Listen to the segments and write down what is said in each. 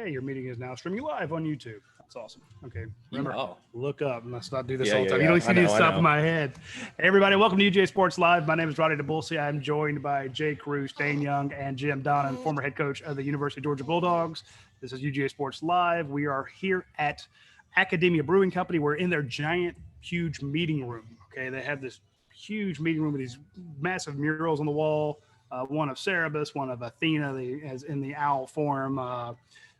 Hey, your meeting is now streaming live on YouTube. That's awesome. Okay. Remember, look up and let's not do this all the time. You don't see this stuff in my head. Hey, everybody, welcome to UGA Sports Live. My name is Roddy DeBulsi. I'm joined by Jay Cruz, Dane Young, and Jim Donnan, former head coach of the University of Georgia Bulldogs. This is UGA Sports Live. We are here at Academia Brewing Company. We're in their giant, huge meeting room. Okay. They have this huge meeting room with these massive murals on the wall. One of Cerebus, one of Athena, as in the owl form.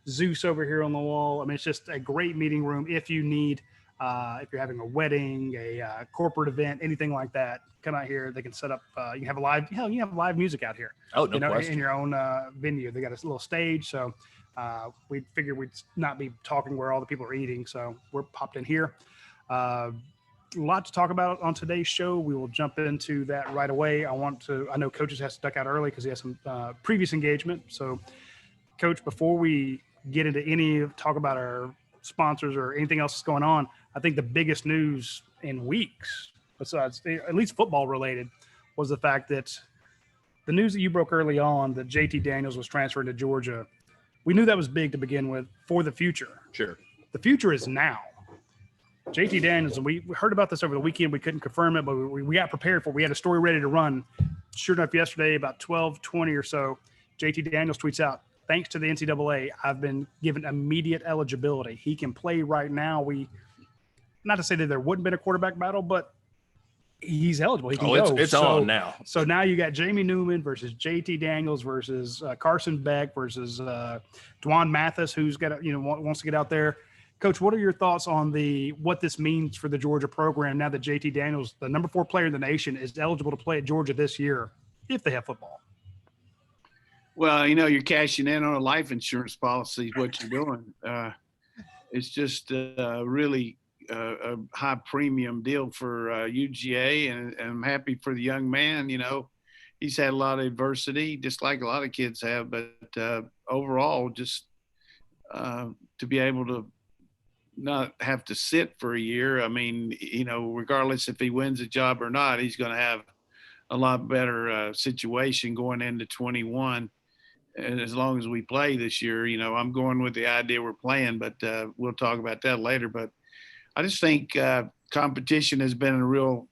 Zeus over here on the wall. I mean, it's just a great meeting room. If you need, if you're having a wedding, a corporate event, anything like that, come out here. They can set up. You can have you have live music out here. Oh, no question. In your own venue. They got a little stage, so we figured we'd not be talking where all the people are eating, so we're popped in here. A lot to talk about on today's show. We will jump into that right away. I know Coaches has to duck out early because he has some previous engagement. So, Coach, before we get into talk about our sponsors or anything else that's going on, I think the biggest news in weeks, besides at least football related, was the fact that the news that you broke early on that JT Daniels was transferring to Georgia. We knew that was big to begin with for the future. Sure. The future is now. JT Daniels, and we heard about this over the weekend. We couldn't confirm it, but we got prepared for it. We had a story ready to run. Sure enough, yesterday, about 12:20 or so, JT Daniels tweets out, "Thanks to the NCAA, I've been given immediate eligibility. He can play right now." Not to say that there wouldn't have been a quarterback battle, but he's eligible. He can go. It's on now. So now you got Jamie Newman versus JT Daniels versus Carson Beck versus Dwan Mathis, who's got wants to get out there. Coach, what are your thoughts on what this means for the Georgia program now that JT Daniels, the number 4 player in the nation, is eligible to play at Georgia this year if they have football? Well, you're cashing in on a life insurance policy is what you're doing. It's just really a high premium deal for UGA, and I'm happy for the young man. He's had a lot of adversity, just like a lot of kids have, but overall, just to be able to not have to sit for a year. I mean, regardless if he wins a job or not, he's going to have a lot better situation going into 21. And as long as we play this year, I'm going with the idea we're playing, but we'll talk about that later. But I just think competition has been a real,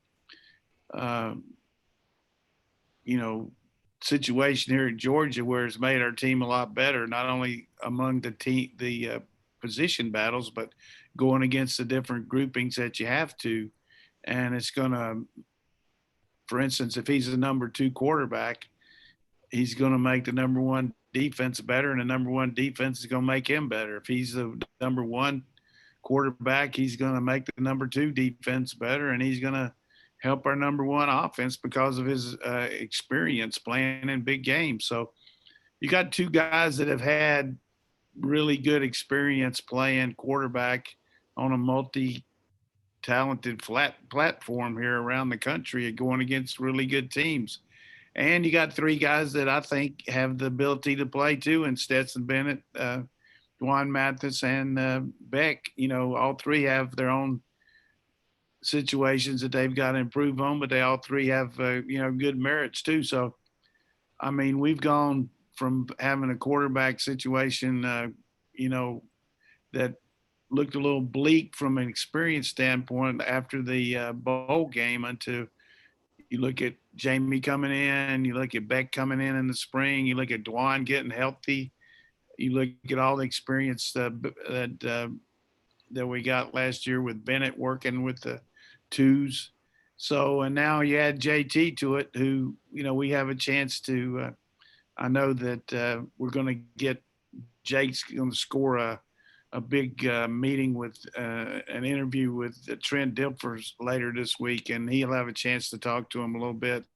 situation here at Georgia where it's made our team a lot better, not only among the position battles, but going against the different groupings that you have to. And it's going to, for instance, if he's the number 2 quarterback, he's going to make the number 1 defense better, and the number 1 defense is going to make him better. If he's the number 1 quarterback, he's going to make the number 2 defense better, and he's going to help our number 1 offense because of his experience playing in big games. So you got 2 guys that have had really good experience playing quarterback on a multi-talented platform here around the country and going against really good teams. And you got 3 guys that I think have the ability to play too, and Stetson Bennett, Dwan Mathis, and Beck. All 3 have their own situations that they've got to improve on, but they all 3 have, good merits too. So, I mean, we've gone from having a quarterback situation, that looked a little bleak from an experience standpoint after the bowl game until you look at Jamie coming in, you look at Beck coming in the spring, you look at Dwan getting healthy, you look at all the experience that we got last year with Bennett working with the 2s. So, and now you add JT to it, who, we have a chance to I know that we're going to get Jake's going to score a big meeting with an interview with Trent Dilfers later this week, and he'll have a chance to talk to him a little bit.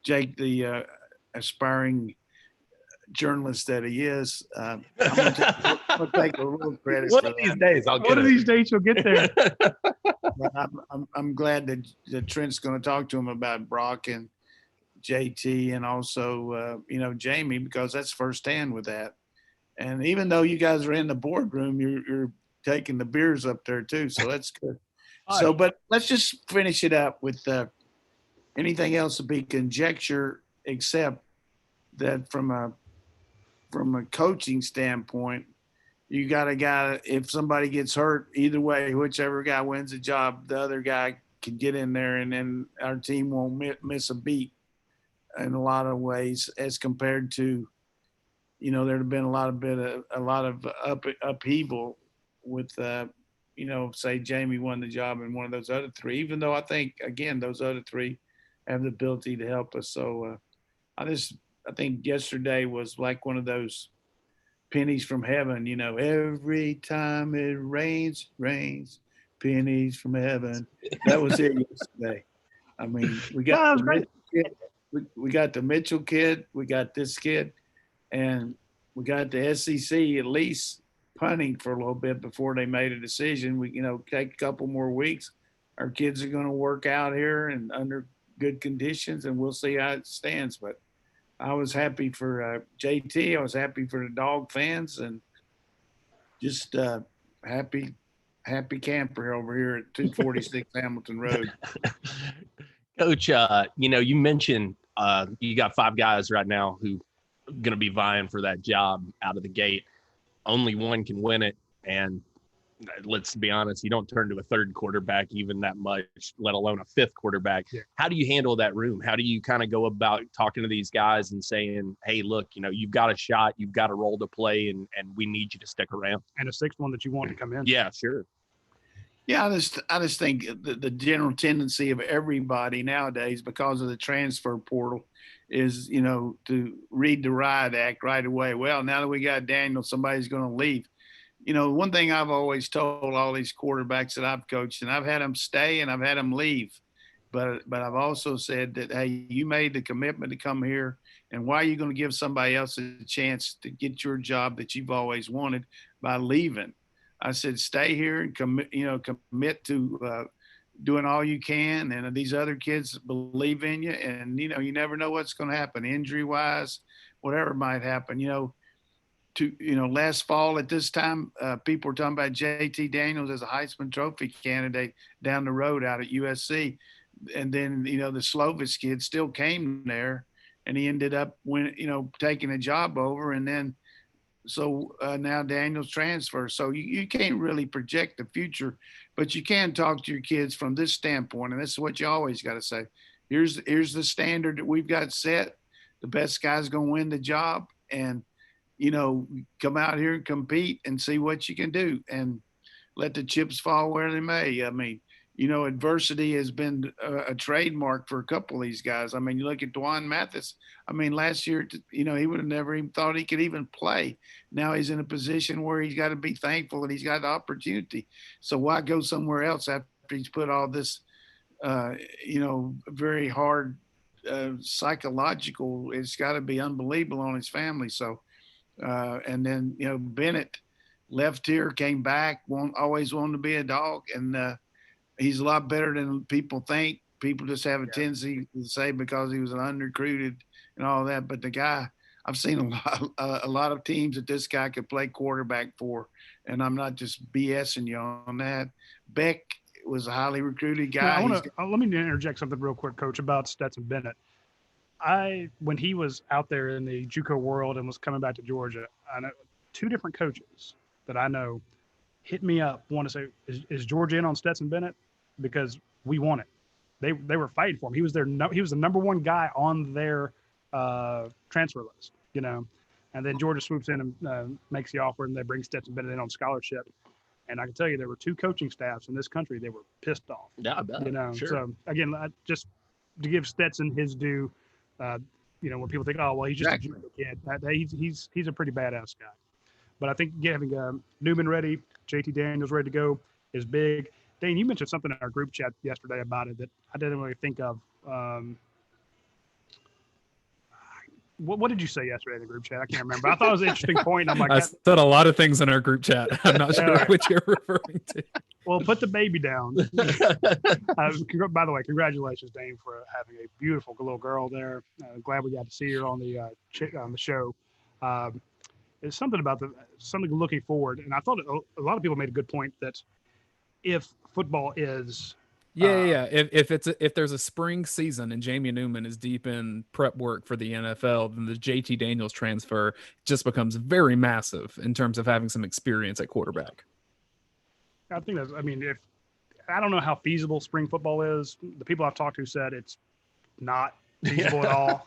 Jake, the aspiring journalist that he is, I'm going to take a little credit One for of these that. days, I'll get One it. of these days you'll get there. But I'm glad that Trent's going to talk to him about Brock and JT and also, Jamie, because that's firsthand with that. And even though you guys are in the boardroom, you're taking the beers up there too. So that's good. So, but let's just finish it up with anything else to be conjecture, except that from a coaching standpoint, you got a guy, if somebody gets hurt, either way, whichever guy wins the job, the other guy can get in there, and then our team won't miss a beat in a lot of ways as compared to, there'd have been a lot of upheaval with, say Jamie won the job and one of those other three, even though I think, again, those other three have the ability to help us. So I think yesterday was like one of those pennies from heaven, every time it rains, pennies from heaven. That was it yesterday. I mean, we got we got the Mitchell kid, we got this kid, and we got the SEC at least punting for a little bit before they made a decision. We, take a couple more weeks. Our kids are going to work out here and under good conditions, and we'll see how it stands. But I was happy for JT. I was happy for the Dog fans, and just happy camper over here at 246 Hamilton Road. Coach, you mentioned you got 5 guys right now who are going to be vying for that job out of the gate. Only one can win it, and let's be honest, you don't turn to a third quarterback even that much, let alone a fifth quarterback. Yeah. How do you handle that room? How do you kind of go about talking to these guys and saying, hey, look, you've got a shot, you've got a role to play, and we need you to stick around? And a sixth one that you want to come in. Yeah, sure. Yeah, I just think the general tendency of everybody nowadays, because of the transfer portal, is, to read the riot act right away. Well, now that we got Daniel, somebody's going to leave. One thing I've always told all these quarterbacks that I've coached, and I've had them stay and I've had them leave, but I've also said that, hey, you made the commitment to come here, and why are you going to give somebody else a chance to get your job that you've always wanted by leaving? I said, stay here and commit to doing all you can. And these other kids believe in you, and, you never know what's going to happen injury wise, whatever might happen. Last fall at this time, people were talking about JT Daniels as a Heisman Trophy candidate down the road out at USC. And then, the Slovis kid still came there, and he ended up taking a job over. And then, so now Daniel's transfer. So you can't really project the future, but you can talk to your kids from this standpoint. And this is what you always got to say. Here's the standard that we've got set. The best guy's going to win the job, and, come out here and compete and see what you can do, and let the chips fall where they may. I mean, adversity has been a trademark for a couple of these guys. I mean, you look at Dwan Mathis. I mean, last year, he would have never even thought he could even play. Now he's in a position where he's got to be thankful that he's got the opportunity. So why go somewhere else after he's put all this, very hard psychological, it's got to be unbelievable on his family. So, and then, Bennett left here, came back, always wanted to be a Dog, and he's a lot better than people think. People just have a tendency to say because he was an unrecruited and all that. But the guy, I've seen a lot of teams that this guy could play quarterback for, and I'm not just BSing you on that. Beck was a highly recruited guy. Let me interject something real quick, Coach, about Stetson Bennett. When he was out there in the JUCO world and was coming back to Georgia, I know 2 different coaches that I know hit me up, want to say, is Georgia in on Stetson Bennett? Because we want it. They were fighting for him. He was the number 1 guy on their transfer list, and then Georgia swoops in and makes the offer, and they bring Stetson Bennett in on scholarship. And I can tell you, there were 2 coaching staffs in this country. They were pissed off. Yeah, I bet. Sure. So again, just to give Stetson his due, when people think, oh, well, he's just a JUCO kid, he's a pretty badass guy. But I think having Newman ready, JT Daniels ready to go is big. Dane, you mentioned something in our group chat yesterday about it that I didn't really think of. What did you say yesterday in the group chat? I can't remember. I thought it was an interesting point. I'm like, I said a lot of things in our group chat. I'm not sure which you're referring to. Well, put the baby down. By the way, congratulations, Dane, for having a beautiful little girl there. Glad we got to see her on the show. It's something about something looking forward. And I thought a lot of people made a good point that if football is Yeah. If there's a spring season and Jamie Newman is deep in prep work for the NFL, then the JT Daniels transfer just becomes very massive in terms of having some experience at quarterback. I think if I don't know how feasible spring football is. The people I've talked to said it's not feasible at all.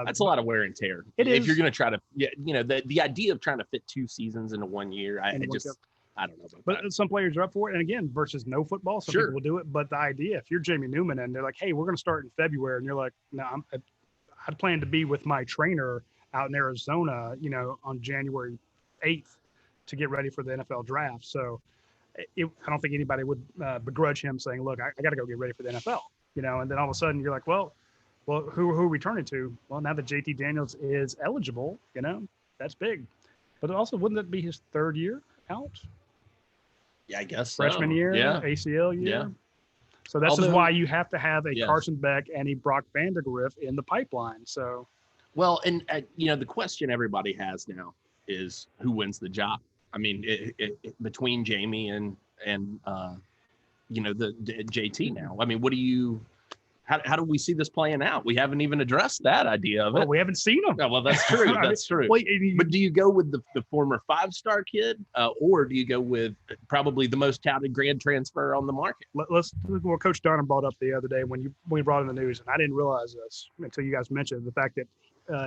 That's a lot of wear and tear. If you're going to try to, the idea of trying to fit 2 seasons into 1 year, I don't know about but that. Some players are up for it. And again, versus no football, some people will do it. But the idea, if you're Jamie Newman and they're like, hey, we're going to start in February, and you're like, no, I plan to be with my trainer out in Arizona, on January 8th to get ready for the NFL draft. So I don't think anybody would begrudge him saying, look, I got to go get ready for the NFL, and then all of a sudden you're like, well, who are we turning to? Well, now that JT Daniels is eligible, that's big. But also, wouldn't that be his 3rd year out? Yeah, I guess freshman year, ACL year. Yeah. So this is why you have to have a Carson Beck and a Brock Vandagriff in the pipeline. So, well, and the question everybody has now is who wins the job. I mean, between Jamie and the JT now. I mean, how do we see this playing out? We haven't even addressed that idea of it. Well, we haven't seen him. Oh, well, that's true. That's true. But do you go with the former 5-star kid, or do you go with probably the most touted grad transfer on the market? Let's look what Coach Dunham brought up the other day when we brought in the news, and I didn't realize this until you guys mentioned the fact that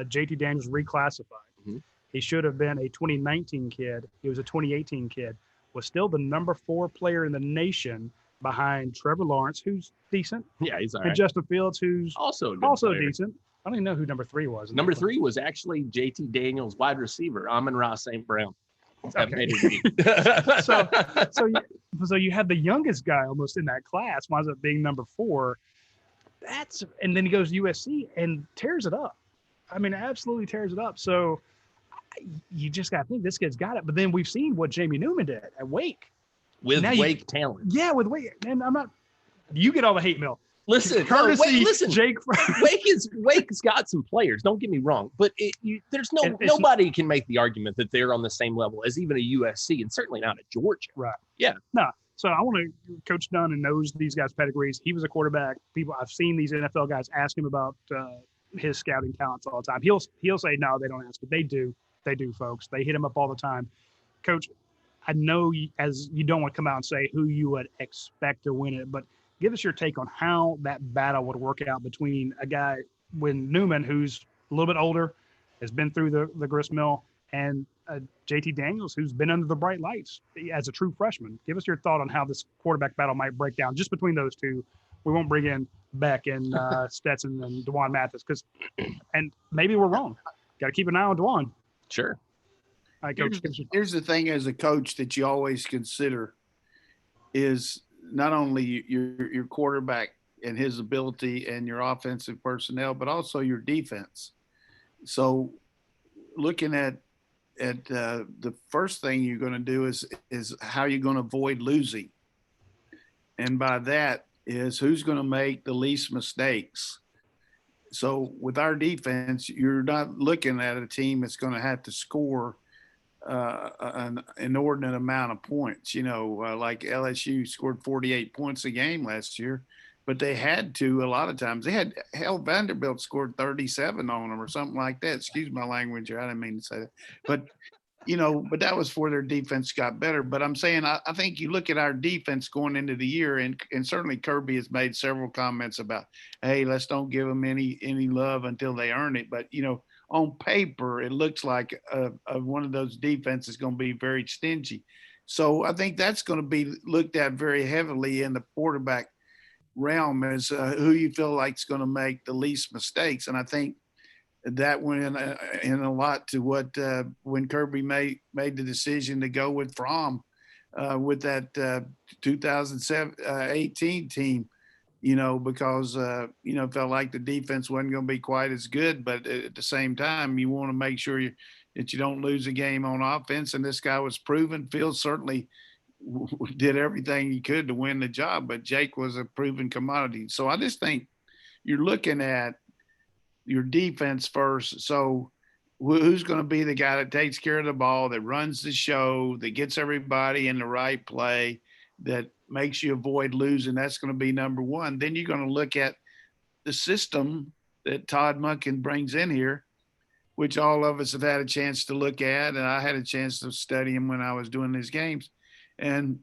JT Daniels reclassified. Mm-hmm. He should have been a 2019 kid. He was a 2018 kid. Was still the number 4 player in the nation behind Trevor Lawrence, who's decent. Yeah, he's all right. And Justin Fields, who's also decent. I don't even know who number 3 was. Number 3 was actually JT Daniels' wide receiver, Amon-Ra St. Brown. Okay. so you have the youngest guy almost in that class, winds up being number 4. And then he goes to USC and tears it up. I mean, absolutely tears it up. So you just got to think this kid's got it. But then we've seen what Jamie Newman did at Wake. With Wake talent. Yeah, with Wake. And I'm not – you get all the hate mail. Listen, Jake. Wake's got some players. Don't get me wrong, but nobody can make the argument that they're on the same level as even a USC, and certainly not a Georgia. Right. Yeah. No. So I want to Coach Dunn and knows these guys' pedigrees. He was a quarterback. I've seen these NFL guys ask him about his scouting talents all the time. He'll say no, they don't ask, but they do. They do, folks. They hit him up all the time. Coach, I know as you don't want to come out and say who you would expect to win it, but give us your take on how that battle would work out between a guy when Newman, who's a little bit older, has been through the grist mill, and JT Daniels, who's been under the bright lights as a true freshman. Give us your thought on how this quarterback battle might break down just between those two. We won't bring in Beck and Stetson and DeJuan Mathis and maybe we're wrong. Got to keep an eye on DeJuan. Sure. All right, Coach. Here's the thing as a coach that you always consider is not only your quarterback and his ability and your offensive personnel, but also your defense. So looking at the first thing you're going to do is how you're going to avoid losing. And by that is who's going to make the least mistakes. So with our defense, you're not looking at a team that's going to have to score an inordinate amount of points, like LSU scored 48 points a game last year, but they had to a lot of times. Vanderbilt scored 37 on them or something like that. Excuse my language, I didn't mean to say that. But, but that was before their defense got better. But I'm saying I think you look at our defense going into the year, and certainly Kirby has made several comments about, hey, let's don't give them any love until they earn it. But, on paper, it looks like one of those defenses is going to be very stingy. So I think that's going to be looked at very heavily in the quarterback realm as who you feel like is going to make the least mistakes. And I think that went in a lot to what when Kirby made the decision to go with Fromm with that 2018 team. Because, felt like the defense wasn't going to be quite as good. But at the same time, you want to make sure that you don't lose a game on offense. And this guy was proven. Fields certainly did everything he could to win the job, but Jake was a proven commodity. So I just think you're looking at your defense first. So who's going to be the guy that takes care of the ball, that runs the show, that gets everybody in the right play? that makes you avoid losing. That's going to be number one. Then you're going to look at the system that Todd Monken brings in here, which all of us have had a chance to look at. And I had a chance to study him when I was doing these games. And,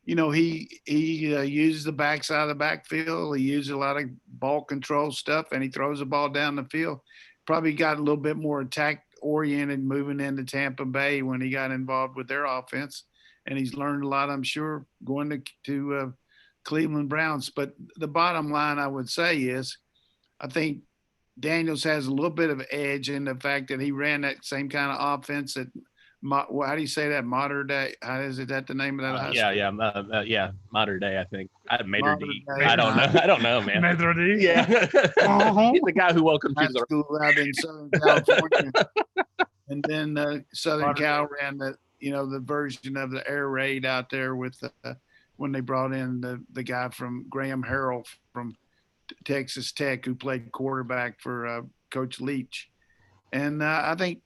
you know, he uses the backside of the backfield. He uses a lot of ball control stuff, and he throws the ball down the field. Probably got a little bit more attack oriented moving into Tampa Bay when he got involved with their offense. And he's learned a lot, I'm sure, going to Cleveland Browns. But the bottom line I would say is I think Daniels has a little bit of edge in the fact that he ran that same kind of offense at how do you say that? Modern day? How is it? That the name of that? Yeah, modern day. I think Mater D. Day. I don't know, man. Mater D. Yeah, he's the guy who welcomed you to the school out in Southern California, and then Southern Cal ran the version of the air raid out there with when they brought in the guy from Graham Harrell from Texas Tech who played quarterback for Coach Leach, and I think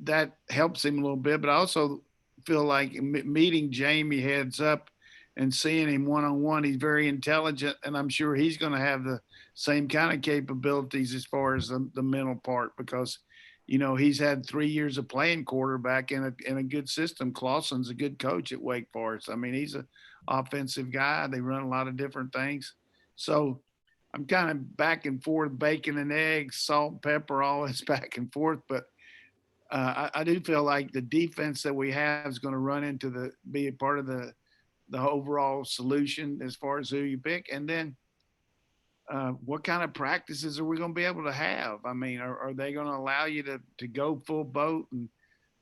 that helps him a little bit. But I also feel like meeting Jamie heads up and seeing him one-on-one, he's very intelligent, and I'm sure he's going to have the same kind of capabilities as far as the mental part, because you know he's had 3 years of playing quarterback in a good system. Clawson's a good coach at Wake Forest. I mean, he's an offensive guy. They run a lot of different things. So I'm kind of back and forth, bacon and eggs, salt and pepper, all this back and forth. But I do feel like the defense that we have is going to be a part of the overall solution as far as who you pick. And then what kind of practices are we going to be able to have? I mean, are they going to allow you to go full boat and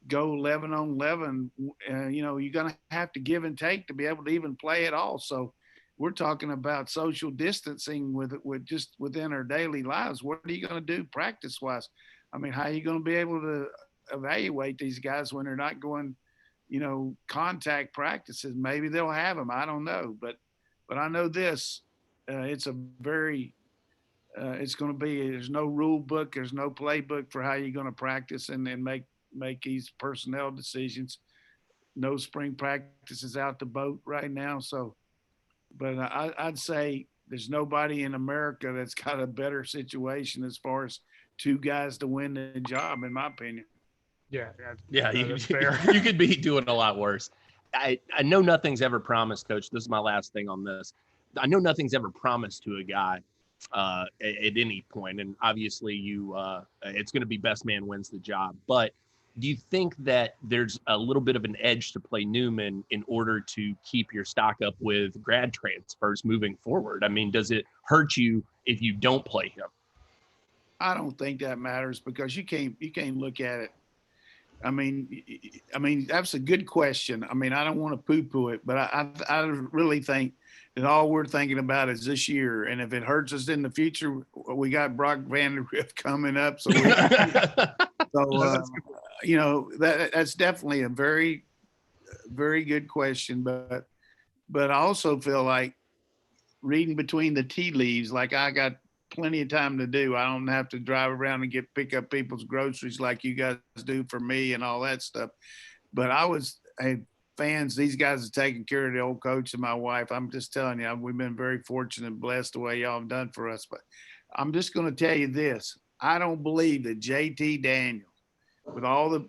go 11 on 11? You know, you're going to have to give and take to be able to even play at all. So we're talking about social distancing with just within our daily lives. What are you going to do practice wise? I mean, how are you going to be able to evaluate these guys when they're not going, you know, contact practices? Maybe they'll have them. I don't know. But I know this, it's a very, it's going to be, there's no rule book. There's no playbook for how you're going to practice and then make these personnel decisions. No spring practices out the boat right now. So, but I'd say there's nobody in America that's got a better situation as far as two guys to win the job, in my opinion. Yeah. You could be doing a lot worse. I know nothing's ever promised, Coach. This is my last thing on this. I know nothing's ever promised to a guy at any point, and obviously it's going to be best man wins the job. But do you think that there's a little bit of an edge to play Newman in order to keep your stock up with grad transfers moving forward? I mean, does it hurt you if you don't play him? I don't think that matters, because you can't look at it. I mean, that's a good question. I mean, I don't want to poo-poo it, but I really think that all we're thinking about is this year. And if it hurts us in the future, we got Brock Vandergrift coming up. So, you know, that's definitely a very, very good question. But I also feel like reading between the tea leaves, like I got plenty of time to do. I don't have to drive around and pick up people's groceries like you guys do for me and all that stuff. But fans, these guys are taking care of the old coach and my wife. I'm just telling you, we've been very fortunate and blessed the way y'all have done for us. But I'm just going to tell you this. I don't believe that JT Daniels, with all the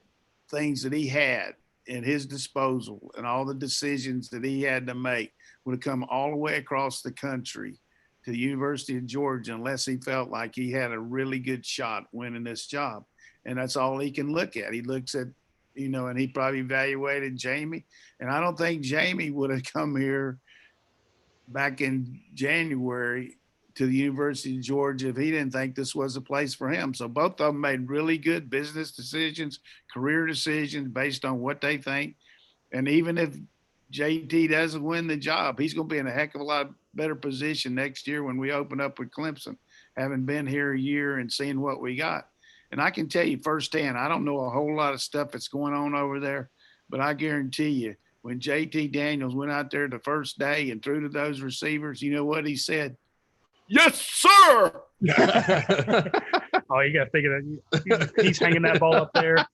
things that he had at his disposal and all the decisions that he had to make, would have come all the way across the country to the University of Georgia unless he felt like he had a really good shot winning this job. And that's all he can look at. He looks at, you know, and he probably evaluated Jamie. And I don't think Jamie would have come here back in January to the University of Georgia if he didn't think this was a place for him. So both of them made really good business decisions, career decisions based on what they think. And even if JT doesn't win the job, he's going to be in a heck of a lot better position next year when we open up with Clemson, having been here a year and seeing what we got. And I can tell you firsthand, I don't know a whole lot of stuff that's going on over there, but I guarantee you, when JT Daniels went out there the first day and threw to those receivers, you know what he said? Yes, sir. Oh, you got to think of that. He's hanging that ball up there.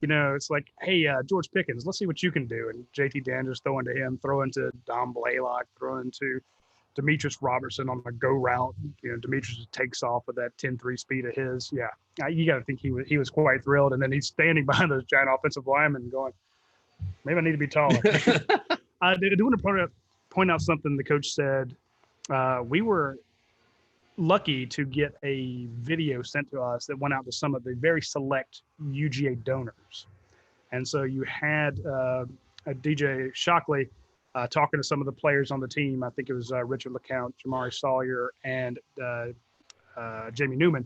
it's like, hey, George Pickens, let's see what you can do. And JT Daniels throwing to him, throwing to Dom Blaylock, throwing to Demetrius Robertson on a go route. Demetrius takes off with that 10-3 speed of his. Yeah, you got to think he was quite thrilled. And then he's standing behind those giant offensive linemen going, maybe I need to be taller. I do want to point out something the coach said. We were lucky to get a video sent to us that went out to some of the very select UGA donors. And so you had a DJ Shockley talking to some of the players on the team. I think it was Richard LeCount, Jamari Sawyer, and Jamie Newman.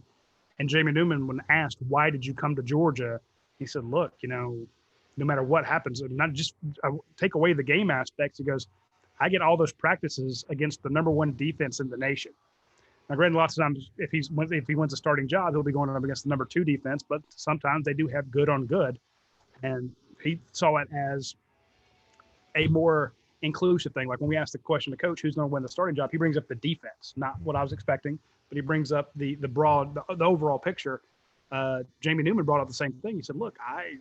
And Jamie Newman, when asked, why did you come to Georgia? He said, look, no matter what happens, not just take away the game aspects. He goes, I get all those practices against the number one defense in the nation. Now, granted, lots of times if he wins a starting job, he'll be going up against the number two defense, but sometimes they do have good on good. And he saw it as a more inclusive thing. Like when we asked the question to coach, who's going to win the starting job, he brings up the defense, not what I was expecting, but he brings up the overall picture. Jamie Newman brought up the same thing. He said, look, I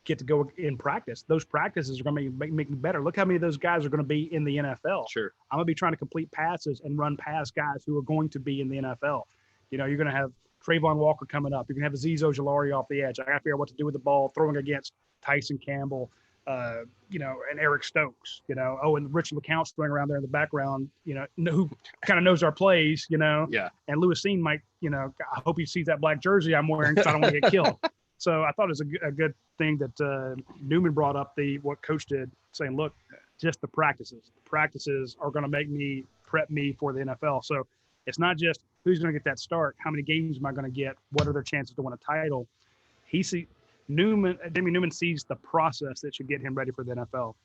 get to go in practice. Those practices are going to make me better. Look how many of those guys are going to be in the NFL. Sure. I'm going to be trying to complete passes and run past guys who are going to be in the NFL. You're going to have Trayvon Walker coming up. You're going to have Azeez Ojulari off the edge. I got to figure out what to do with the ball, throwing against Tyson Campbell, and Eric Stokes, and Richard LeCount's throwing around there in the background, who kind of knows our plays, Yeah. And Lewis Seen might, I hope he sees that black jersey I'm wearing because I don't want to get killed. So I thought it was a good thing that Newman brought up what coach did, saying, look, just the practices. The practices are going to prep me for the NFL. So it's not just who's going to get that start, how many games am I going to get, what are their chances to win a title. Jamie Newman sees the process that should get him ready for the NFL.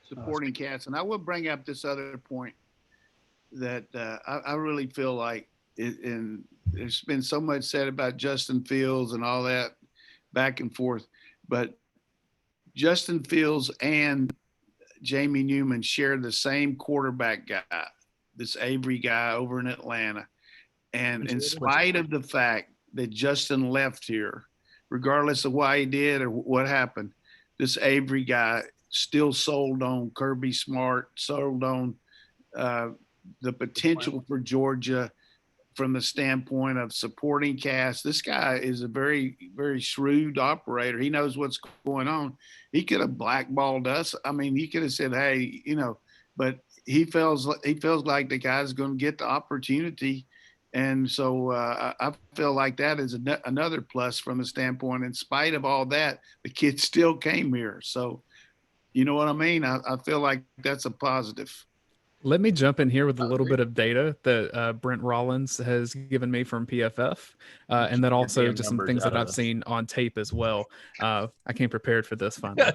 Supporting cats. And I will bring up this other point that I really feel like and there's been so much said about Justin Fields and all that back and forth, but Justin Fields and Jamie Newman share the same quarterback guy, this Avery guy over in Atlanta. And in spite of the fact that Justin left here, regardless of why he did or what happened, this Avery guy still sold on Kirby Smart, sold on the potential for Georgia from the standpoint of supporting cast. This guy is a very, very shrewd operator. He knows what's going on. He could have blackballed us. I mean, he could have said, hey, but he feels like the guy's going to get the opportunity. And so I feel like that is another plus from the standpoint, in spite of all that, the kid still came here. So, you know what I mean? I feel like that's a positive. Let me jump in here with a little bit of data that Brent Rollins has given me from PFF, and then also just some things that I've seen on tape as well. I came prepared for this finally.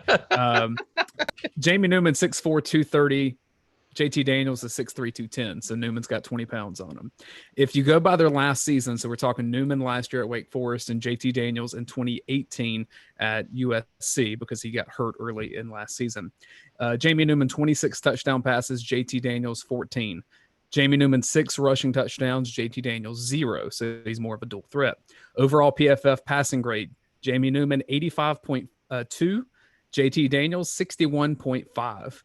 Jamie Newman, 6'4", 230. JT Daniels is 6'3", 210. So Newman's got 20 pounds on him. If you go by their last season, so we're talking Newman last year at Wake Forest and JT Daniels in 2018 at USC because he got hurt early in last season. Jamie Newman, 26 touchdown passes, JT Daniels, 14. Jamie Newman, 6 rushing touchdowns, JT Daniels, 0. So he's more of a dual threat. Overall PFF passing grade, Jamie Newman, 85.2. JT Daniels, 61.5.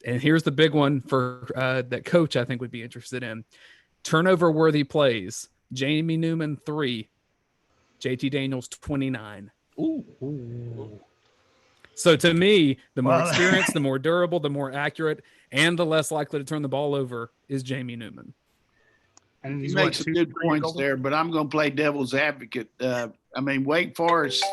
And here's the big one for that coach I think would be interested in. Turnover-worthy plays. Jamie Newman, 3. JT Daniels, 29. Ooh. So to me, the more experienced, the more durable, the more accurate, and the less likely to turn the ball over is Jamie Newman. And he makes some good points there, but I'm going to play devil's advocate. Wake Forest,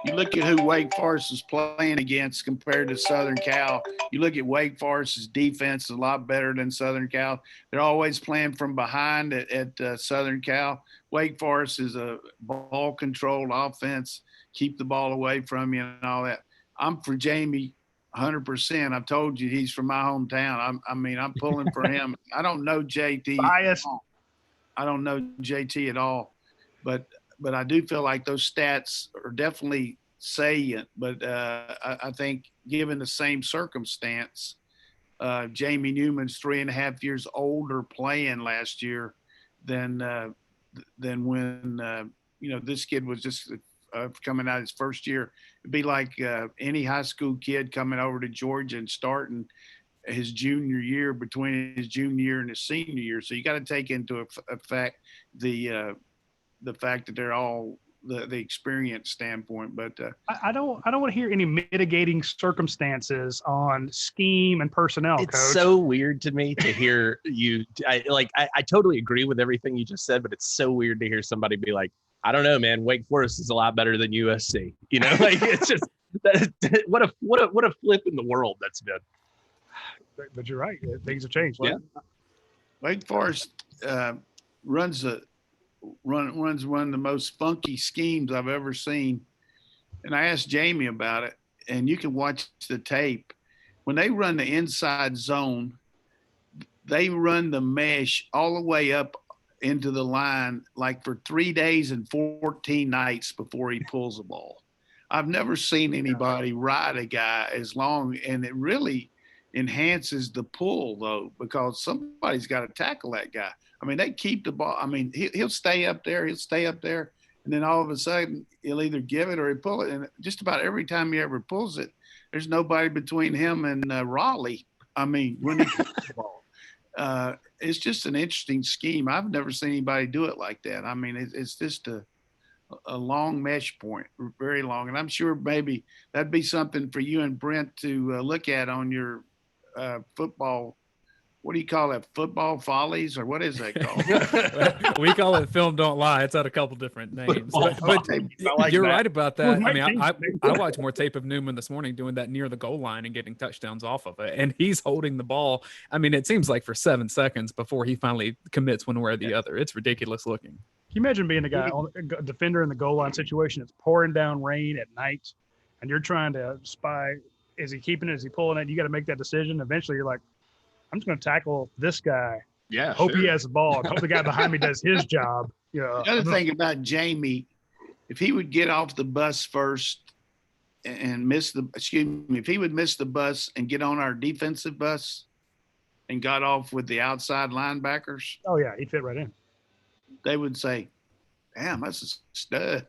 you look at who Wake Forest is playing against compared to Southern Cal. You look at Wake Forest's defense is a lot better than Southern Cal. They're always playing from behind at Southern Cal. Wake Forest is a ball-controlled offense, keep the ball away from you and all that. I'm for Jamie 100%. I've told you he's from my hometown. I'm pulling for him. I don't know JT. Biased. I don't know JT at all, but I do feel like those stats are definitely salient. But I think given the same circumstance, Jamie Newman's 3.5 years older playing last year than when this kid was just coming out his first year. It'd be like any high school kid coming over to Georgia and starting his junior year, between his junior year and his senior year. So you got to take into effect the fact that they're all the experience standpoint. But I don't want to hear any mitigating circumstances on scheme and personnel. It's Coach. so weird to me to hear you. I totally agree with everything you just said, but it's so weird to hear somebody be like, I don't know, man, Wake Forest is a lot better than USC. You know, like it's just what a flip in the world that's been. But you're right. Things have changed. Yeah. Wake Forest runs one of the most funky schemes I've ever seen. And I asked Jamie about it, and you can watch the tape. When they run the inside zone, they run the mesh all the way up into the line like for 3 days and 14 nights before he pulls the ball. I've never seen anybody ride a guy as long, and it really enhances the pull, though, because somebody's got to tackle that guy. I mean, they keep the ball. I mean, he'll stay up there. And then all of a sudden, he'll either give it or he'll pull it. And just about every time he ever pulls it, there's nobody between him and Raleigh. I mean, when he pulls the ball. It's just an interesting scheme. I've never seen anybody do it like that. I mean, it's just a long mesh point, very long. And I'm sure maybe that'd be something for you and Brent to look at on your football. What do you call it? Football follies, or what is that called? We call it Film Don't Lie. It's had a couple different names. But like you're that. right about that. I mean, I watched more tape of Newman this morning doing that near the goal line and getting touchdowns off of it. And he's holding the ball. I mean, it seems like for 7 seconds before he finally commits one way or the other. It's ridiculous looking. Can you imagine being a defender in the goal line situation? It's pouring down rain at night, and you're trying to spy. Is he keeping it? Is he pulling it? You got to make that decision. Eventually, you're like, I'm just going to tackle this guy. Yeah. Hope he has the ball. Hope the guy behind me does his job. Yeah. The other thing about Jamie, if he would get off the bus first and if he would miss the bus and get on our defensive bus and got off with the outside linebackers. Oh yeah, he'd fit right in. They would say, damn, that's a stud.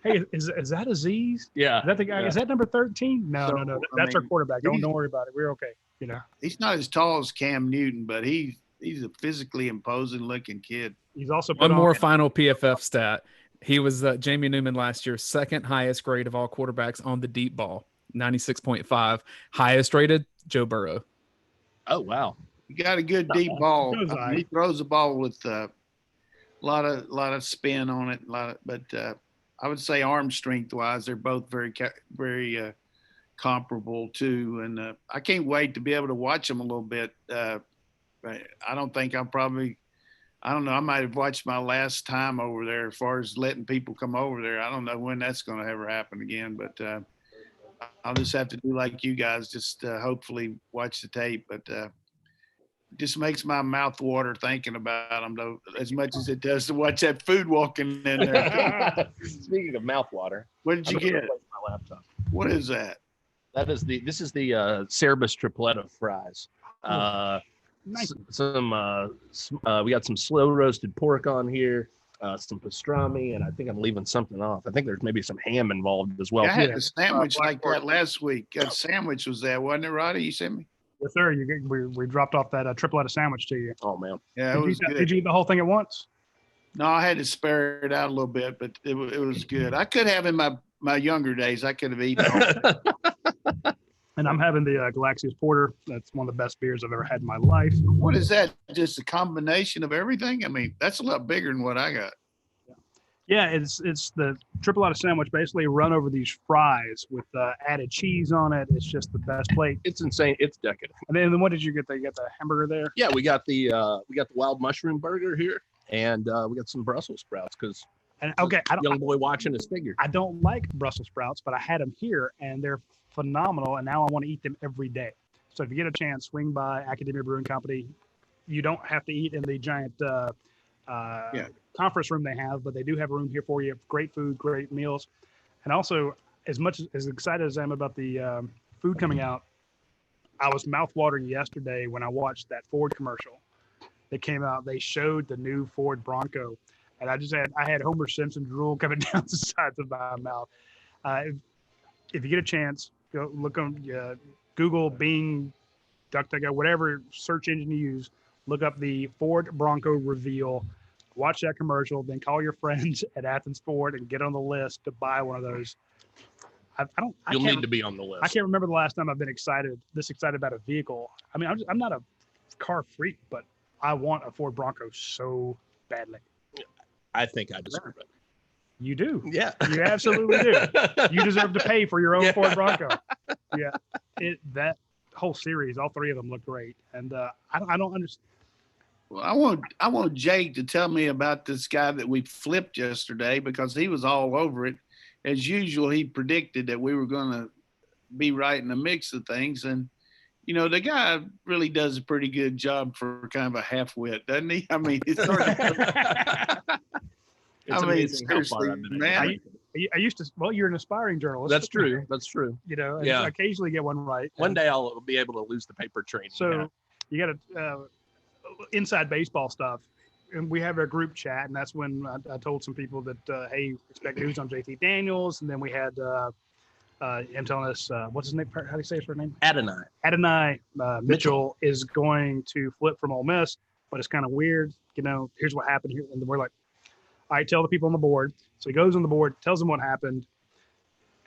Hey, is that Aziz? Yeah. Is that the guy? Yeah. Is that number 13? No. That's our quarterback. Don't worry about it. We're okay. You know. He's not as tall as Cam Newton, but he's a physically imposing looking kid. He's also one more final PFF stat. He was Jamie Newman last year, second highest grade of all quarterbacks on the deep ball, 96.5. Highest rated, Joe Burrow. Oh wow. You got a good deep ball. He throws the ball with a lot of spin on it. But I would say arm strength wise, they're both very comparable too. And I can't wait to be able to watch them a little bit. I don't think I don't know. I might have watched my last time over there as far as letting people come over there. I don't know when that's going to ever happen again, but I'll just have to do like you guys, just hopefully watch the tape. But just makes my mouth water thinking about them, though, as much as it does to watch that food walking in there. Speaking of mouth water, what did you get? My laptop. What is that? This is the Cerebus tripletta fries. Nice. We got some slow roasted pork on here, some pastrami, and I think I'm leaving something off. I think there's maybe some ham involved as well. Yeah, I had a sandwich like that last week. That sandwich was there, wasn't it, Roddy? You sent me? Yes, sir. We dropped off that tripletta sandwich to you. Oh man. Yeah, it was good. Did you eat the whole thing at once? No, I had to spare it out a little bit, but it was good. I could have in my younger days. I could have eaten all. And I'm having the Galaxias Porter. That's one of the best beers I've ever had in my life. What is that? Just a combination of everything? I mean, that's a lot bigger than what I got. Yeah, it's the tripletta sandwich, basically run over these fries with added cheese on it. It's just the best plate. It's insane. It's decadent. And then what did you get there? You got the hamburger there? Yeah, we got the wild mushroom burger here, and we got some Brussels sprouts because young boy watching his figure. I don't like Brussels sprouts, but I had them here, and they're phenomenal, and now I want to eat them every day. So if you get a chance, swing by Academia Brewing Company. You don't have to eat in the giant conference room they have, but they do have a room here for you. Great food, great meals. And also, as much as excited as I am about the food coming out, I was mouthwatering yesterday when I watched that Ford commercial that came out. They showed the new Ford Bronco, and I had Homer Simpson drool coming down the sides of my mouth. If you get a chance, go look on Google, Bing, DuckDuckGo, whatever search engine you use. Look up the Ford Bronco reveal. Watch that commercial, then call your friends at Athens Ford and get on the list to buy one of those. You'll need to be on the list. I can't remember the last time I've been this excited about a vehicle. I mean, I'm not a car freak, but I want a Ford Bronco so badly. I think I deserve it. You do. Yeah. You absolutely do. You deserve to pay for your own Ford Bronco. Yeah. That whole series, all three of them look great. And I don't understand. Well, I want Jake to tell me about this guy that we flipped yesterday, because he was all over it. As usual, he predicted that we were going to be right in the mix of things. And, the guy really does a pretty good job for kind of a half-wit, doesn't he? I mean, it's sort of It's amazing how far I've been. Man. I used to. Well, you're an aspiring journalist. That's true. That's true. I occasionally get one right. One day I'll be able to lose the paper training. So you got to inside baseball stuff, and we have a group chat, and that's when I told some people that hey, expect news on JT Daniels, and then we had him telling us what's his name? How do you say his first name? Adonai Mitchell is going to flip from Ole Miss, but it's kind of weird. Here's what happened here, and we're like, I tell the people on the board. So he goes on the board, tells them what happened.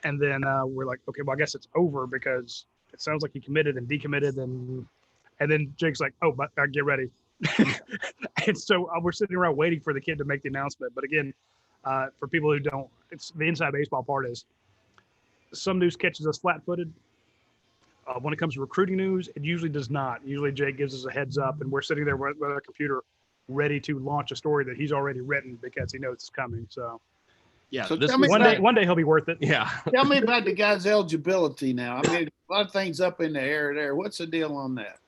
And then we're like, okay, well, I guess it's over because it sounds like he committed and decommitted. And then Jake's like, oh, but get ready. And so we're sitting around waiting for the kid to make the announcement. But again, for people who don't, it's the inside baseball part is some news catches us flat-footed. When it comes to recruiting news, it usually does not. Usually Jake gives us a heads up and we're sitting there with our computer ready to launch a story that he's already written because he knows it's coming. So, yeah. So one day he'll be worth it. Yeah. Tell me about the guy's eligibility now. I mean, a lot of things up in the air there. What's the deal on that?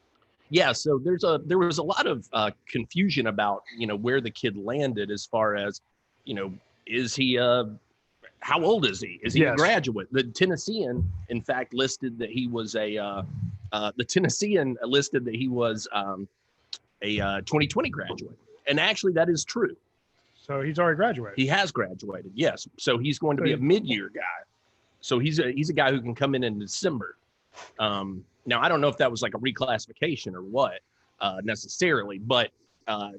Yeah. So there was a lot of confusion about where the kid landed as far as is he how old is he? Is he a graduate? The Tennessean, in fact, listed that he was a 2020 graduate. And actually that is true. So he's already graduated. He has graduated. Yes. So he's going to be a mid-year guy. So he's a guy who can come in December. Now I don't know if that was like a reclassification or what necessarily, but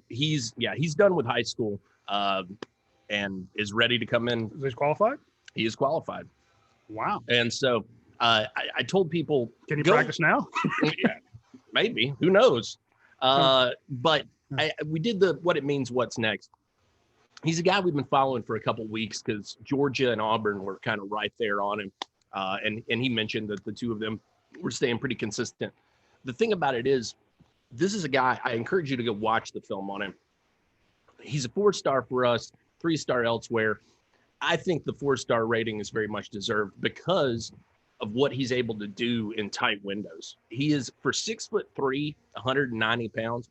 he's done with high school and is ready to come in. Is he qualified? He is qualified. Wow. And so I told people, can he practice now? Yeah, maybe, who knows? But we did what it means, what's next. He's a guy we've been following for a couple of weeks because Georgia and Auburn were kind of right there on him. And he mentioned that the two of them were staying pretty consistent. The thing about it is, this is a guy, I encourage you to go watch the film on him. He's a 4-star for us, 3-star elsewhere. I think the 4-star rating is very much deserved because of what he's able to do in tight windows. He is, for 6'3", 190 pounds,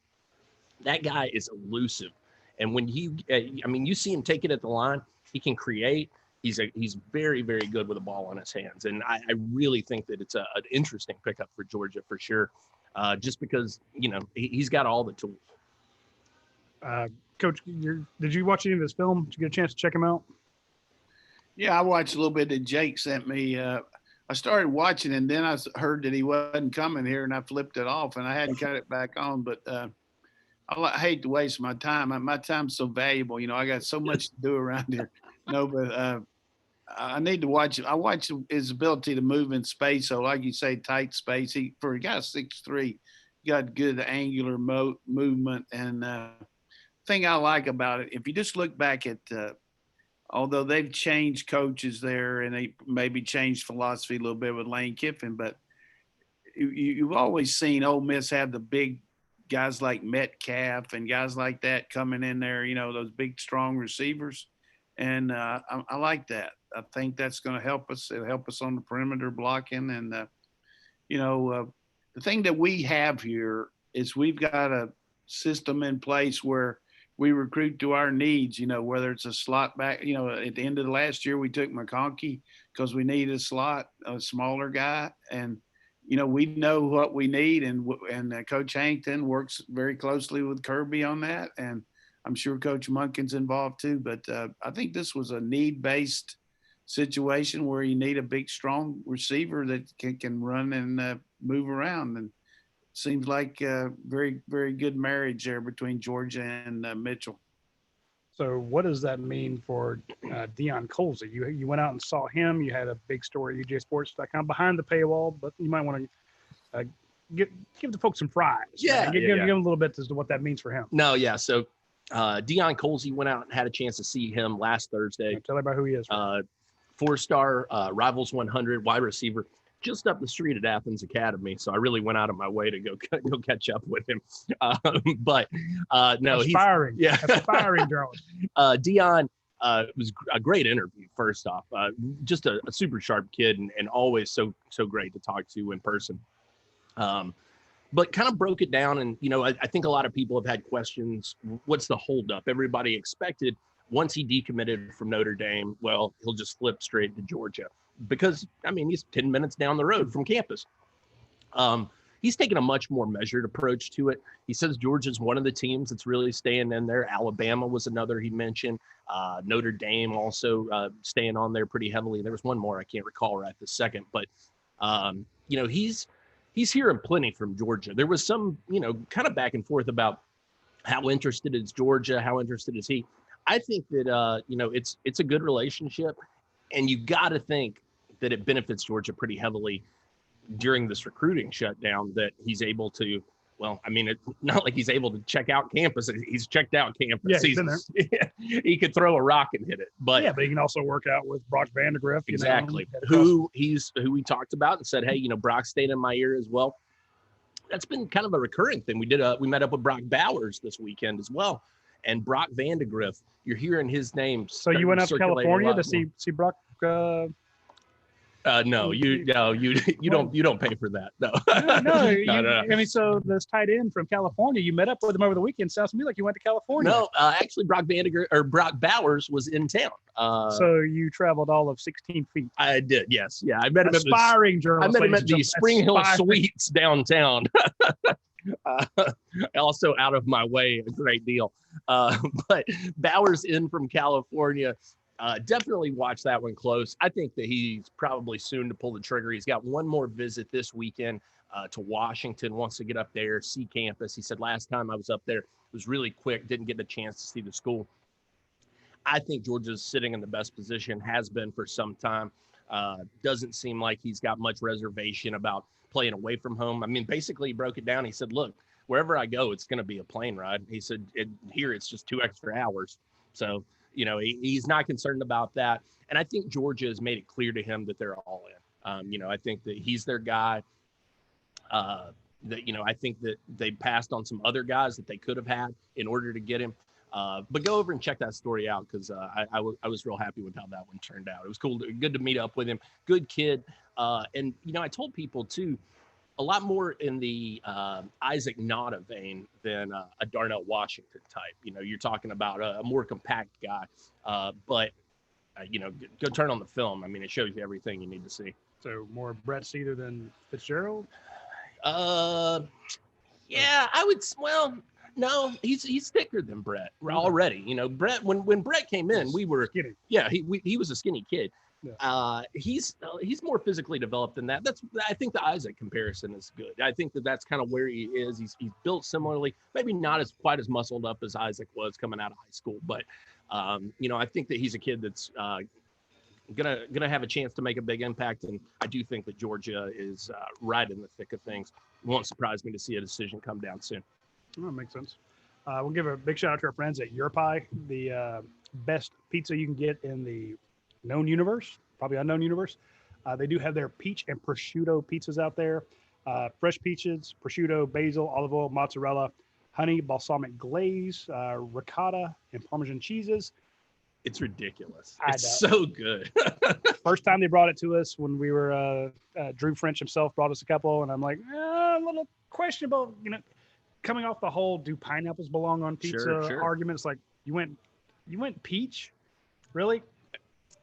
that guy is elusive. And when you see him take it at the line, he can create. He's very, very good with a ball on his hands. And I really think that it's an interesting pickup for Georgia for sure. Just because, he's got all the tools. Coach, did you watch any of this film? Did you get a chance to check him out? Yeah, I watched a little bit that Jake sent me. I started watching and then I heard that he wasn't coming here and I flipped it off and I hadn't cut it back on. But I hate to waste my time. My time's so valuable. I got so much to do around here. No, but I need to watch it. I watch his ability to move in space. So like you say, tight space. For a guy 6'3", got good angular movement. And thing I like about it, if you just look back at although they've changed coaches there and they maybe changed philosophy a little bit with Lane Kiffin, but you've always seen Ole Miss have the big guys like Metcalf and guys like that coming in there, those big, strong receivers. And I like that. I think that's going to help us. It'll help us on the perimeter blocking. And, the thing that we have here is we've got a system in place where we recruit to our needs, whether it's a slot back, at the end of the last year, we took McConkey because we needed a smaller guy. And, we know what we need. And Coach Hankton works very closely with Kirby on that. And I'm sure Coach Munkin's involved too. But I think this was a need-based situation where you need a big, strong receiver that can run and move around. And it seems like a very, very good marriage there between Georgia and Mitchell. So what does that mean for Deion Colsey? You went out and saw him. You had a big story at UGA Sports, kind of behind the paywall, but you might want to give the folks some fries. Yeah, give them a little bit as to what that means for him. No, yeah. So Deion Colsey went out and had a chance to see him last Thursday. Tell everybody who he is. 4-star Rivals 100 wide receiver, just up the street at Athens Academy. So I really went out of my way to go catch up with him. But no, aspiring. Aspiring journalist. Deion was a great interview. First off, just a super sharp kid and always so great to talk to in person. But kind of broke it down. And, I think a lot of people have had questions. What's the holdup? Everybody expected once he decommitted from Notre Dame, well, he'll just flip straight to Georgia because, he's 10 minutes down the road from campus. He's taken a much more measured approach to it. He says Georgia's one of the teams that's really staying in there. Alabama was another he mentioned. Notre Dame also staying on there pretty heavily. There was one more I can't recall right this second. But, he's hearing plenty from Georgia. There was some, kind of back and forth about how interested is Georgia, how interested is he. I think that, it's a good relationship, and you got to think that it benefits Georgia pretty heavily during this recruiting shutdown that he's able to, it's not like he's able to check out campus. He's checked out campus. Yeah, he's been there. He could throw a rock and hit it. But he can also work out with Brock Vandegrift. Exactly. Who we talked about and said, hey, Brock stayed in my ear as well. That's been kind of a recurring thing. We met up with Brock Bowers this weekend as well. And Brock Vandegrift, you're hearing his name. So you went up to California to see Brock? No, you don't pay for that. No. No. So this tight end from California, you met up with him over the weekend. Sounds to me like you went to California. No, actually, Brock Bowers was in town. So you traveled all of 16 feet. I did, yes, yeah. I met him aspiring journalist. I met him at the Spring Hill Suites downtown. Also out of my way, a great deal. But Bowers in from California. Definitely watch that one close. I think that he's probably soon to pull the trigger. He's got one more visit this weekend to Washington, wants to get up there, see campus. He said, last time I was up there, it was really quick, didn't get a chance to see the school. I think Georgia's sitting in the best position, has been for some time. Doesn't seem like he's got much reservation about playing away from home. Basically he broke it down. He said, look, wherever I go, it's going to be a plane ride. He said, here it's just 2 extra hours. So, he's not concerned about that. And I think Georgia has made it clear to him that they're all in. I think that he's their guy. I think that they passed on some other guys that they could have had in order to get him. But go over and check that story out because I was real happy with how that one turned out. It was cool, good to meet up with him. Good kid. And, I told people too, a lot more in the Isaac Nada vein than a Darnell Washington type. You're talking about a more compact guy. But go turn on the film. It shows you everything you need to see. So more Brett Seether than Fitzgerald? Yeah, I would. Well, no, he's thicker than Brett already. Brett, when Brett came in, we were skinny. Yeah, he was a skinny kid. Yeah. He's more physically developed than that. I think the Isaac comparison is good. I think that's kind of where he is. He's built similarly, maybe not quite as muscled up as Isaac was coming out of high school, but I think that he's a kid that's gonna have a chance to make a big impact. And I do think that Georgia is right in the thick of things. It won't surprise me to see a decision come down soon. Oh, that makes sense. We'll give a big shout out to our friends at Your Pie, the best pizza you can get in the known universe, probably unknown universe. They do have their peach and prosciutto pizzas out there. Fresh peaches, prosciutto, basil, olive oil, mozzarella, honey, balsamic glaze, ricotta, and Parmesan cheeses. It's ridiculous. It's so good. First time they brought it to us when we were, Drew French himself brought us a couple, and I'm like, a little questionable, coming off the whole do pineapples belong on pizza argument. It's like, you went peach? Really?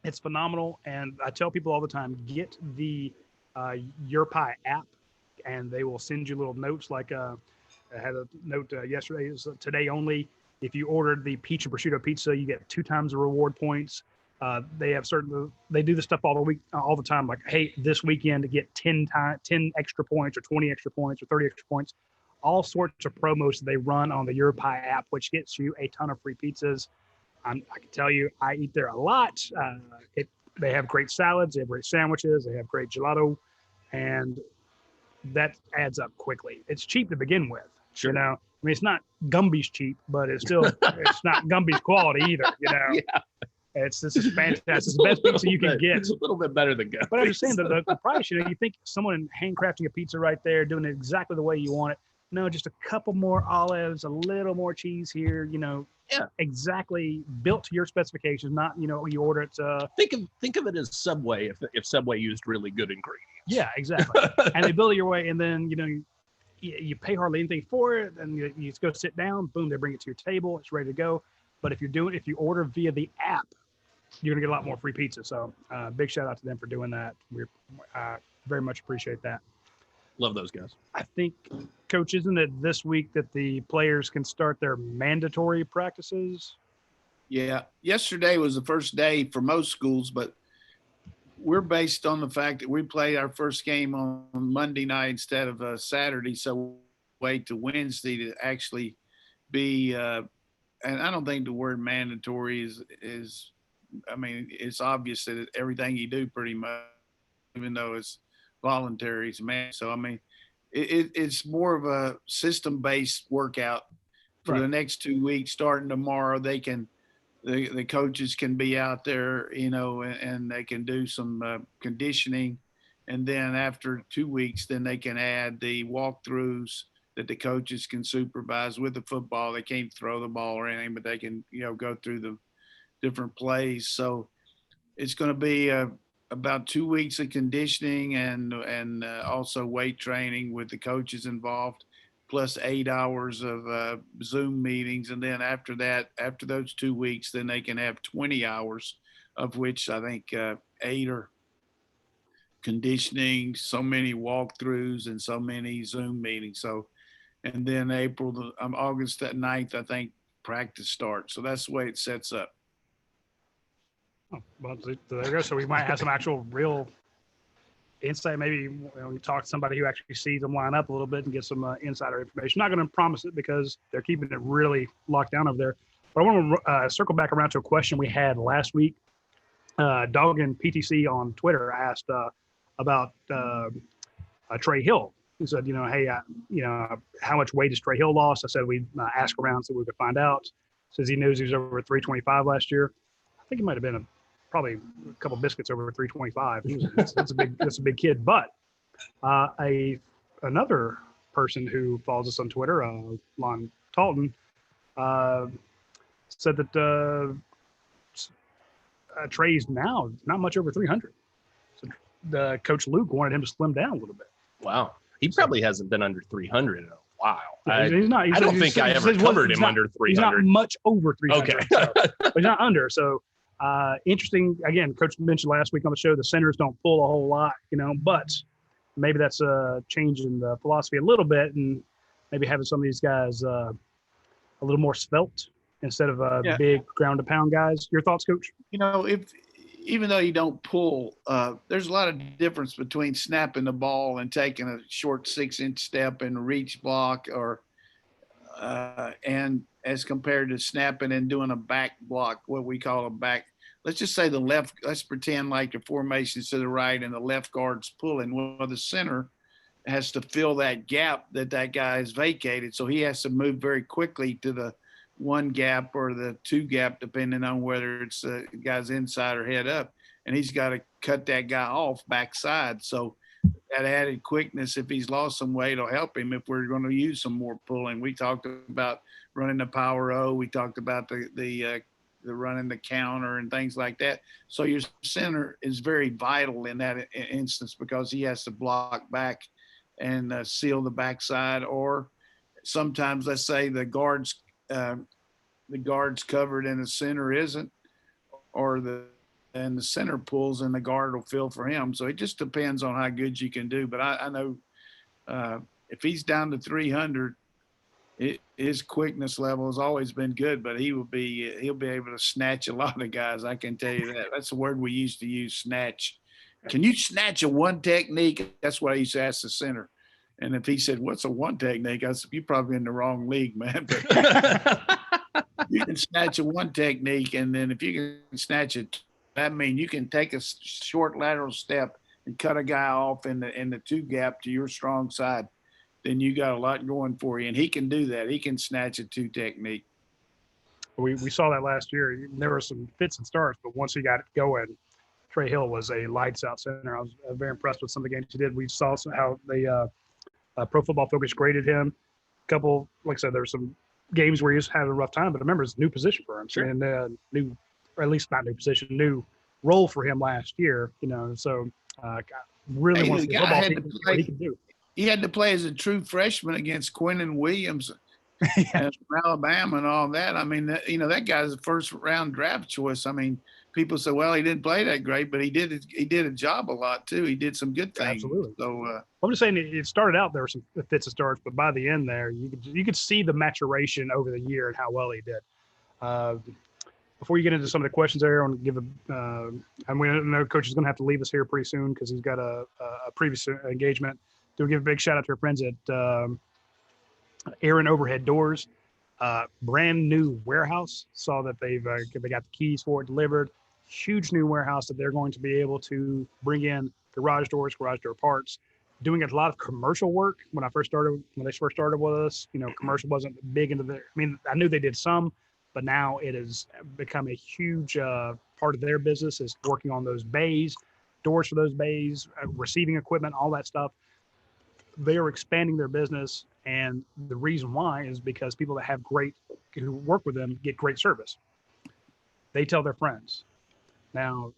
It's phenomenal. And I tell people all the time, get the Your Pie app, and they will send you little notes. Like I had a note yesterday, is today only. If you ordered the peach and prosciutto pizza, you get 2 times the reward points. They do the stuff all the time. Like, hey, this weekend to get 10 extra points or 20 extra points or 30 extra points, all sorts of promos that they run on the YourPie app, which gets you a ton of free pizzas. I can tell you, I eat there a lot. They have great salads, they have great sandwiches, they have great gelato, and that adds up quickly. It's cheap to begin with. Sure. You know, I mean, it's not Gumby's cheap, but it's still it's not Gumby's quality either. You know, Yeah. This is fantastic. It's the best pizza you can get. It's a little bit better than Gumby's. But I'm just saying the price. You know, you think someone handcrafting a pizza right there, doing it exactly the way you want it. No, just a couple more olives, a little more cheese here. You know, exactly built to your specifications. Not, you know, you order it. Think of it as Subway if Subway used really good ingredients. Yeah, exactly. And they build it your way, and then you pay hardly anything for it, and you just go sit down. Boom, they bring it to your table. It's ready to go. But if you order via the app, you're gonna get a lot more free pizza. So big shout out to them for doing that. We very much appreciate that. Love those guys. I think, Coach, isn't it this week that the players can start their mandatory practices? Yeah. Yesterday was the first day for most schools, but we're based on the fact that we played our first game on Monday night instead of Saturday. So wait to Wednesday to actually be, and I don't think the word mandatory is, I mean, it's obvious that everything you do pretty much, even though it's voluntary, is man. So, I mean, it's more of a system-based workout for the next 2 weeks. Starting tomorrow, the coaches can be out there, you know, and they can do some conditioning. And then after 2 weeks, then they can add the walkthroughs that the coaches can supervise with the football. They can't throw the ball or anything, but they can, you know, go through the different plays. So it's going to be about 2 weeks of conditioning and also weight training with the coaches involved, plus 8 hours of Zoom meetings. And then after that, after those 2 weeks, then they can have 20 hours, of which I think 8 are conditioning, so many walkthroughs, and so many Zoom meetings. So, and then August 9th, I think practice starts. So that's the way it sets up. Oh, well, there you go. So we might have some actual real insight. Maybe we talk to somebody who actually sees them line up a little bit and get some insider information. Not going to promise it because they're keeping it really locked down over there. But I want to circle back around to a question we had last week. Doggin PTC on Twitter asked about Trey Hill. He said, hey, how much weight has Trey Hill lost? I said we'd ask around so we could find out. Says he knows he was over 325 last year. I think he might have been probably a couple biscuits over 325. That's a big kid. But another person who follows us on Twitter, Lon Talton, said that Trey's now not much over 300. So Coach Luke wanted him to slim down a little bit. Wow. He probably hasn't been under 300 in a while. He's not. I don't think I ever covered him under 300. He's not much over 300. Okay. But he's not under. So interesting. Again, Coach mentioned last week on the show, the centers don't pull a whole lot, but maybe that's a change in the philosophy a little bit, and maybe having some of these guys a little more svelte instead of big ground to pound guys. Your thoughts, Coach? Even though you don't pull, there's a lot of difference between snapping the ball and taking a short 6-inch step and reach block, and as compared to snapping and doing a back block, what we call a back. Let's just say let's pretend like the formation's to the right and the left guard's pulling. Well, the center has to fill that gap that guy has vacated. So he has to move very quickly to the one gap or the two gap, depending on whether it's the guy's inside or head up. And he's got to cut that guy off backside. So that added quickness, if he's lost some weight, will help him if we're going to use some more pulling. We talked about running the power O. We talked about the running the counter and things like that. So your center is very vital in that instance because he has to block back and seal the backside. Or sometimes, let's say the guard's covered and the center isn't, or the center pulls and the guard will fill for him. So it just depends on how good you can do. But I know if he's down to 300, his quickness level has always been good, but he'll be able to snatch a lot of guys. I can tell you that. That's the word we used to use, snatch. Can you snatch a one technique? That's what I used to ask the center. And if he said, "What's a one technique?" I said, "You're probably in the wrong league, man." But you can snatch a one technique, and then if you can snatch it, that means you can take a short lateral step and cut a guy off in the two gap to your strong side. Then you got a lot going for you, and he can do that. He can snatch a two technique. We saw that last year. There were some fits and starts, but once he got it going, Trey Hill was a lights out center. I was very impressed with some of the games he did. We saw how the Pro Football Focus graded him. A couple, like I said, there were some games where he was having a rough time, but remember, it's a new position for him. Sure. And new, or at least not new position, new role for him last year. So really wants to see football. He can do. He had to play as a true freshman against Quinnen Williams from Alabama and all that. I mean, that guy's a first round draft choice. I mean, people say, well, he didn't play that great, but he did a job a lot too. He did some good things. Absolutely. So I'm just saying, it started out, there were some fits and starts, but by the end there, you could see the maturation over the year and how well he did. Before you get into some of the questions there, I want to give and we know Coach is going to have to leave us here pretty soon because he's got a previous engagement. Do give a big shout out to our friends at Aaron Overhead Doors, brand new warehouse. Saw that they got the keys for it delivered. Huge new warehouse that they're going to be able to bring in garage doors, garage door parts. Doing a lot of commercial work. When they first started with us, commercial wasn't big into their. I mean, I knew they did some, but now it has become a huge part of their business. Is working on those bays, doors for those bays, receiving equipment, all that stuff. They are expanding their business, and the reason why is because people that who work with them get great service. They tell their friends. Now,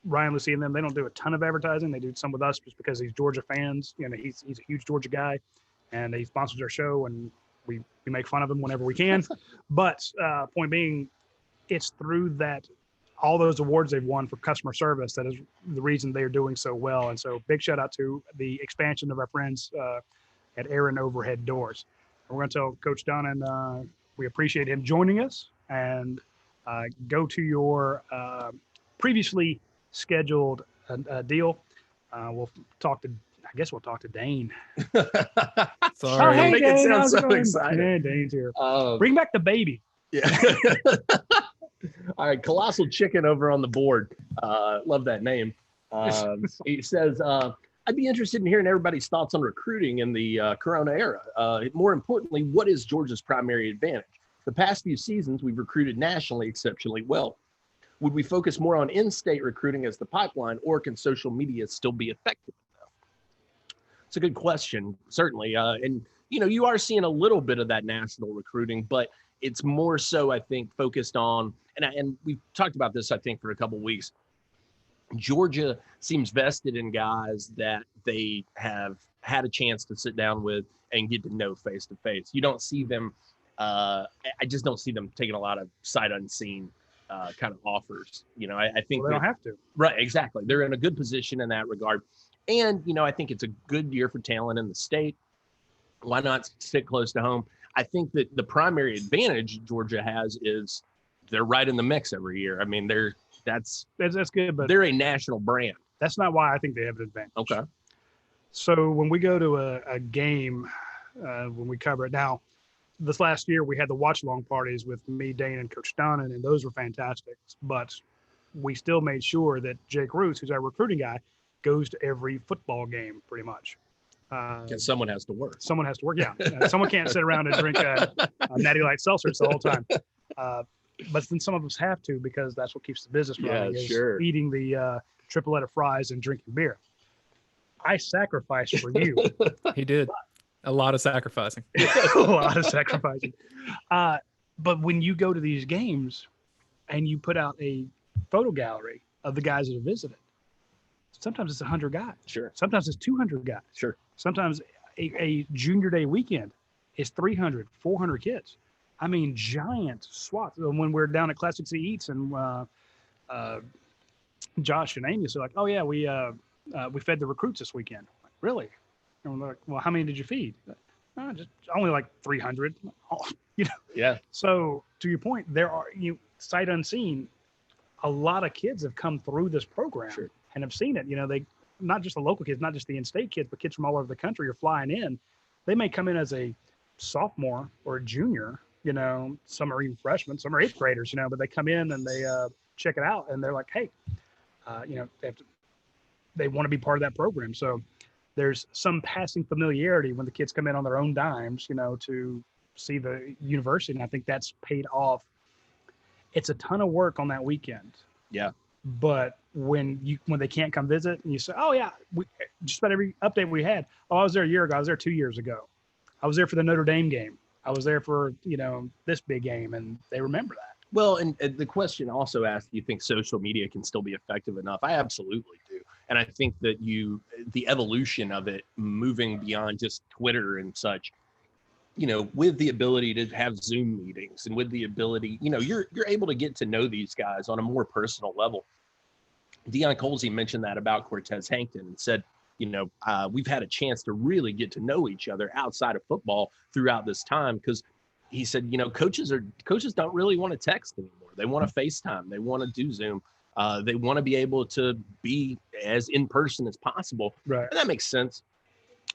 Ryan Lucy and them, they don't do a ton of advertising. They do some with us just because he's Georgia fans. He's a huge Georgia guy, and he sponsors our show, and we make fun of him whenever we can. But point being, it's through that. All those awards they've won for customer service, that is the reason they're doing so well. And so big shout out to the expansion of our friends at Aaron Overhead Doors. And we're going to tell Coach Donnan we appreciate him joining us, and go to your previously scheduled deal. We'll talk to Dane. Sorry. Hey, make Dane, it sound how's so going? exciting. Yeah, Dane's here. Bring back the baby. Yeah. All right, Colossal Chicken over on the board. Love that name. He says, I'd be interested in hearing everybody's thoughts on recruiting in the Corona era. More importantly, what is Georgia's primary advantage? The past few seasons, we've recruited nationally exceptionally well. Would we focus more on in-state recruiting as the pipeline, or can social media still be effective enough? It's a good question, certainly. And, you are seeing a little bit of that national recruiting, but it's more so, I think, focused on, and we've talked about this, I think, for a couple of weeks. Georgia seems vested in guys that they have had a chance to sit down with and get to know face to face. You don't see them. I just don't see them taking a lot of sight unseen kind of offers. I think they don't have to. Right, exactly. They're in a good position in that regard. And, I think it's a good year for talent in the state. Why not sit close to home? I think that the primary advantage Georgia has is they're right in the mix every year. I mean, that's good, but they're a national brand. That's not why I think they have an advantage. Okay. So when we go to a game, when we cover it now, this last year we had the watch along parties with me, Dane, and Coach Donnan, and those were fantastic. But we still made sure that Jake Roos, who's our recruiting guy, goes to every football game pretty much. Because someone has to work. Someone has to work. Yeah. Someone can't sit around and drink a Natty Light seltzers the whole time. But then some of us have to, because that's what keeps the business running. Yeah, is sure. Eating the triplet of fries and drinking beer. I sacrificed for you. He did a lot of sacrificing. A lot of sacrificing. But when you go to these games and you put out a photo gallery of the guys that have visited, sometimes it's 100 guys. Sure. Sometimes it's 200 guys. Sure. Sometimes a junior day weekend is 300, 400 kids. I mean, giant swaths. When we're down at Classic C Eats, and Josh and Amy are like, "Oh yeah, we fed the recruits this weekend." Like, really? And we're like, "Well, how many did you feed?" Just only like 300. Yeah. So to your point, there are sight unseen. A lot of kids have come through this program and have seen it. They not just the local kids, not just the in-state kids, but kids from all over the country are flying in. They may come in as a sophomore or a junior. Some are even freshmen, some are eighth graders. But they come in and they check it out, and they're like, hey, they want to be part of that program. So there's some passing familiarity when the kids come in on their own dimes, to see the university. And I think that's paid off. It's a ton of work on that weekend. Yeah. But when they can't come visit and you say, oh yeah, just about every update we had, I was there a year ago. I was there 2 years ago. I was there for the Notre Dame game. I was there for, this big game, and they remember that. Well, and the question also asked, do you think social media can still be effective enough? I absolutely do. And I think that the evolution of it, moving beyond just Twitter and such, with the ability to have Zoom meetings and with the ability, you're able to get to know these guys on a more personal level. Deion Colsey mentioned that about Cortez Hankton and said, we've had a chance to really get to know each other outside of football throughout this time, because he said, coaches don't really want to text anymore. They want to FaceTime. They want to do Zoom. They want to be able to be as in person as possible. Right. And that makes sense.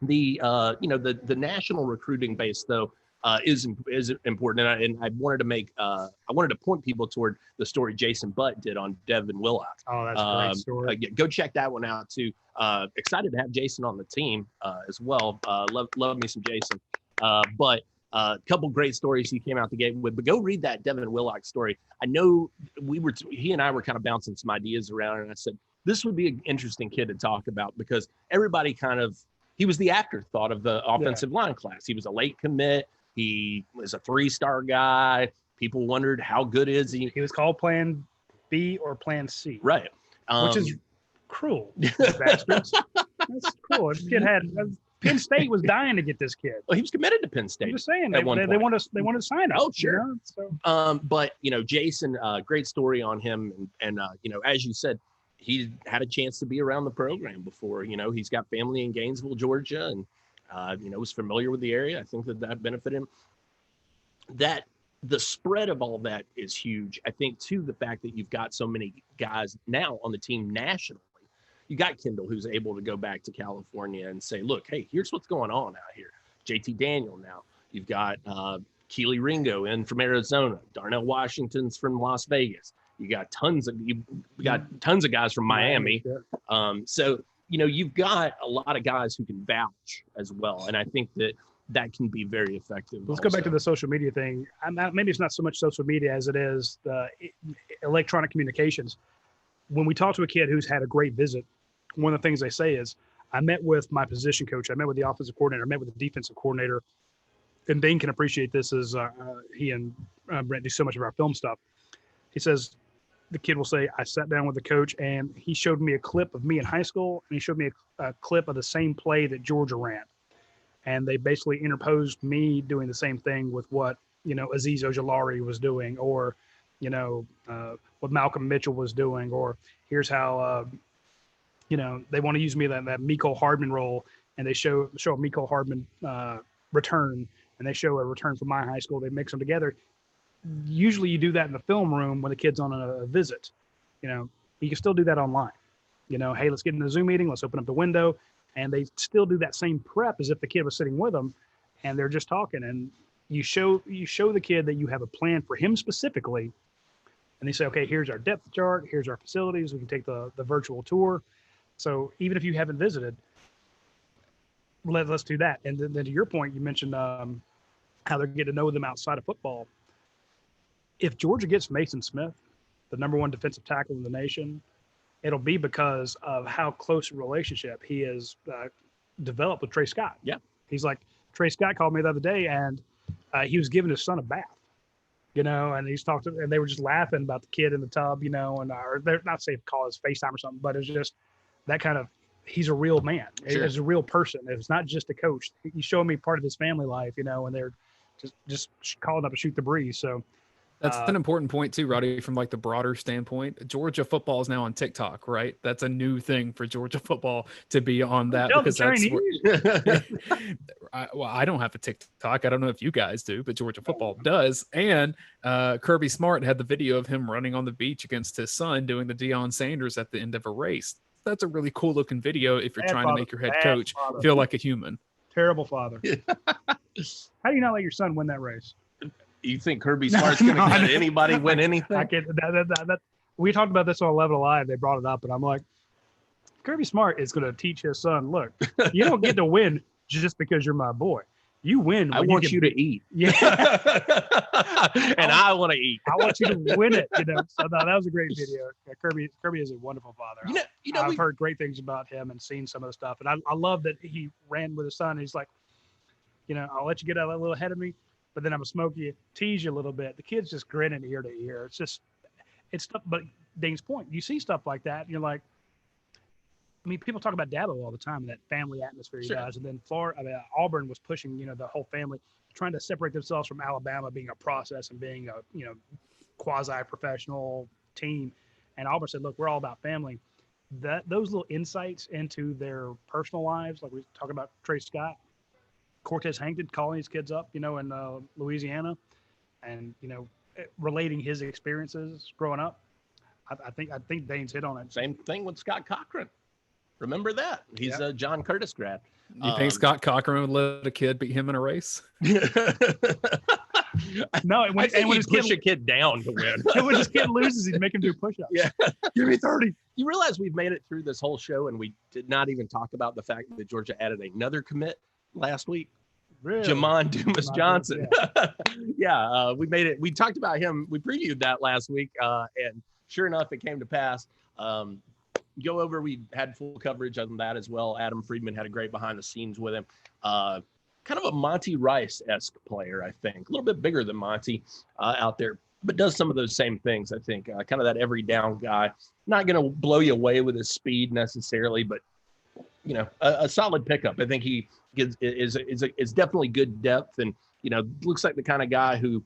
The national recruiting base though is important, and I wanted to point people toward the story Jason Butt did on Devin Willock. Oh, that's a great story. Go check that one out too. Excited to have Jason on the team as well. Love me some Jason. But a couple great stories he came out the gate with. But go read that Devin Willock story. I know he and I were kind of bouncing some ideas around, and I said this would be an interesting kid to talk about, because everybody he was the afterthought of the offensive line class. He was a late commit. He was a 3-star guy. People wondered, how good is he? He was called Plan B or Plan C. Right. Which is cruel. Bastards. That's cool. This kid Penn State was dying to get this kid. Well, he was committed to Penn State. I'm just saying, they wanted to sign him. Oh, sure. But, Jason, great story on him. And as you said, he had a chance to be around the program before. He's got family in Gainesville, Georgia, and was familiar with the area. I think that benefited him. That the spread of all that is huge. I think too, the fact that you've got so many guys now on the team nationally. You got Kendall, who's able to go back to California and say, look, hey, here's what's going on out here. JT Daniel now. You've got Keely Ringo in from Arizona. Darnell Washington's from Las Vegas. You got tons of guys from Miami. So, you've got a lot of guys who can vouch as well. And I think that can be very effective. Let's go back to the social media thing. Maybe it's not so much social media as it is the electronic communications. When we talk to a kid who's had a great visit, one of the things they say is, I met with my position coach. I met with the offensive coordinator. I met with the defensive coordinator. And Dane can appreciate this as he and Brent do so much of our film stuff. He says, the kid will say, I sat down with the coach and he showed me a clip of me in high school, and he showed me a clip of the same play that Georgia ran. And they basically interposed me doing the same thing with what, Azeez Ojulari was doing, or, what Malcolm Mitchell was doing, or here's how, they want to use me that Mecole Hardman role, and they show a Mecole Hardman return, and they show a return from my high school. They mix them together. Usually you do that in the film room when the kid's on a visit. You can still do that online. Hey, let's get in a Zoom meeting. Let's open up the window. And they still do that same prep as if the kid was sitting with them, and they're just talking. And you show the kid that you have a plan for him specifically. And they say, okay, here's our depth chart. Here's our facilities. We can take the virtual tour. So even if you haven't visited, let's do that. And then to your point, you mentioned how they're getting to know them outside of football. If Georgia gets Mason Smith, the #1 defensive tackle in the nation, it'll be because of how close a relationship he has developed with Trey Scott. Yeah. He's like, Trey Scott called me the other day, and he was giving his son a bath, and he's and they were just laughing about the kid in the tub, or they're not saying call his FaceTime or something, but it's just that kind of, he's a real man. Sure. He's a real person. It's not just a coach. He's showing me part of his family life, and they're just calling up to shoot the breeze. So that's an important point too, Roddy, from like the broader standpoint. Georgia football is now on TikTok, right? That's a new thing for Georgia football to be on that, because that's I don't have a TikTok. I don't know if you guys do, but Georgia football does. And Kirby Smart had the video of him running on the beach against his son doing the Deion Sanders at the end of a race. That's a really cool looking video if you're trying to make your head coach feel like a human. Terrible father. How do you not let your son win that race? You think Kirby Smart's going to let anybody win anything? I can't, we talked about this on 11 Alive. They brought it up, and I'm like, Kirby Smart is going to teach his son, look, you don't get to win just because you're my boy. You win. I want you to eat. Yeah. And I want to eat. I want you to win it. So that was a great video. Kirby is a wonderful father. I've heard great things about him and seen some of the stuff. And I love that he ran with his son. He's like, I'll let you get a little ahead of me, but then I'm going to smoke you, tease you a little bit. The kid's just grinning ear to ear. It's stuff. But Dane's point, you see stuff like that, and you're like, people talk about Dabo all the time and that family atmosphere he does. And then Auburn was pushing, the whole family, trying to separate themselves from Alabama being a process and being a, quasi-professional team. And Auburn said, look, we're all about family. Those little insights into their personal lives, like we talk about Trey Scott, Cortez Hankton calling his kids up, in Louisiana and, relating his experiences growing up. I think Dane's hit on it. Same thing with Scott Cochran. Remember that? He's a John Curtis grad. You think Scott Cochran would let a kid beat him in a race? No, when his push a kid down to win. When his kid loses, he'd make him do push-ups. Yeah. Give me 30. You realize we've made it through this whole show and we did not even talk about the fact that Georgia added another commit last week. Really? Jamon Dumas Johnson. We made it. We talked about him. We previewed that last week. And sure enough, it came to pass. Go over, we had full coverage on that as well. Adam Friedman had a great behind the scenes with him. Kind of a Monty Rice-esque player, I think. A little bit bigger than Monty out there, but does some of those same things, I think. Kind of that every down guy. Not going to blow you away with his speed necessarily, but, a solid pickup. I think he is definitely good depth and, looks like the kind of guy who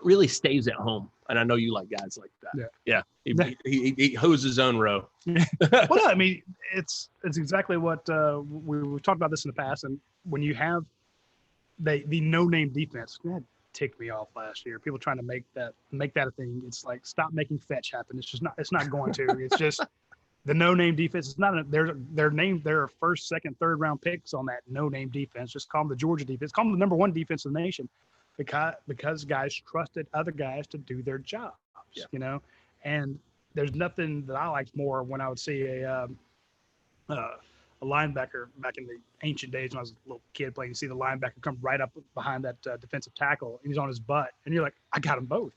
really stays at home. And I know you like guys like that. Yeah. He hoes his own row. Well, no, it's exactly what we've talked about this in the past. And when you have the no-name defense, that ticked me off last year. People trying to make that a thing. It's like, stop making fetch happen. It's not going to. It's just the no-name defense. It's not their name. There are first, second, third round picks on that no-name defense. Just call them the Georgia defense. Call them the number one defense in the nation. Because guys trusted other guys to do their jobs, and there's nothing that I liked more when I would see a linebacker back in the ancient days when I was a little kid playing. You see the linebacker come right up behind that defensive tackle, and he's on his butt, and you're like, I got them both.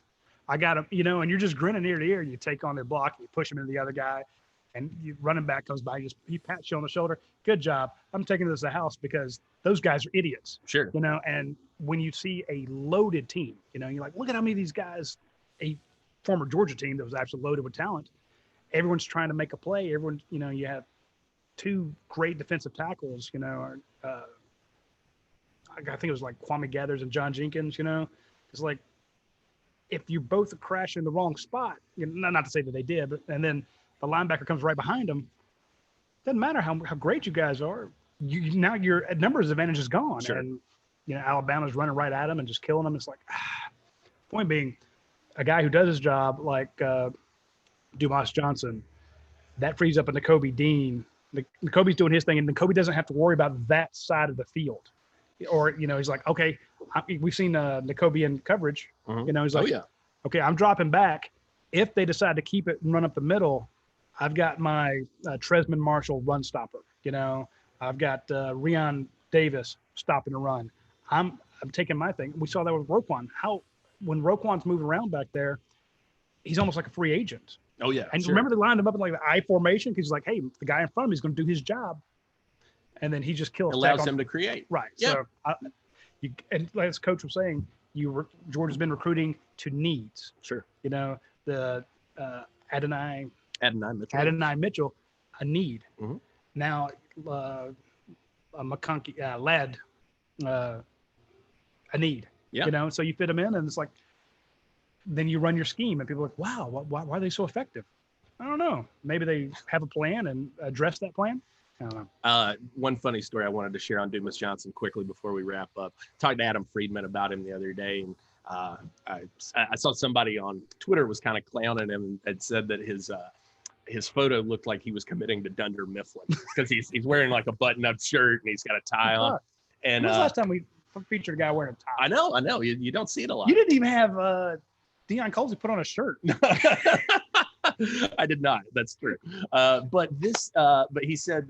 I got them, and you're just grinning ear to ear. You take on their block, you push him into the other guy, and you running back comes by, he pats you on the shoulder. Good job. I'm taking this to the house because those guys are idiots. Sure. And when you see a loaded team, you're like, look at how many of these guys, a former Georgia team that was absolutely loaded with talent. Everyone's trying to make a play. Everyone, you have two great defensive tackles, I think it was like Kwame Gathers and John Jenkins, it's like, if you both crash in the wrong spot, not to say that they did, but, and then the linebacker comes right behind them. Doesn't matter how great you guys are. Now your numbers advantage is gone. Sure. And, Alabama's running right at them and just killing them. It's like, point being, a guy who does his job like Dumas Johnson, that frees up a Nakobe Dean. Nakobe's doing his thing, and Nakobe doesn't have to worry about that side of the field. Or, he's like, okay, we've seen Nakobe in coverage. Mm-hmm. He's like, okay, I'm dropping back. If they decide to keep it and run up the middle, I've got my Tresman Marshall run stopper. I've got Rion Davis stopping the run. I'm taking my thing. We saw that with Roquan. When Roquan's moving around back there, he's almost like a free agent. Oh, yeah. And remember they lined him up in like the I formation because he's like, hey, the guy in front of me is going to do his job. And then he just kills. Allows him to create. Right. Yeah. So, and as Coach was saying, Georgia's been recruiting to needs. Sure. The Adonai Mitchell, a need. Mm-hmm. Now, McConkey, Ladd, a need. Yeah. So you fit them in, and it's like, then you run your scheme, and people are like, wow, why are they so effective? I don't know. Maybe they have a plan and address that plan, I don't know. One funny story I wanted to share on Dumas Johnson quickly before we wrap up. Talked to Adam Friedman about him the other day, and I saw somebody on Twitter was kind of clowning him and had said that his photo looked like he was committing to Dunder Mifflin because he's wearing like a button-up shirt and he's got a tie on. And when was the last time we featured a guy wearing a tie? I know. You don't see it a lot. You didn't even have Deion Colsey put on a shirt. I did not. That's true. But he said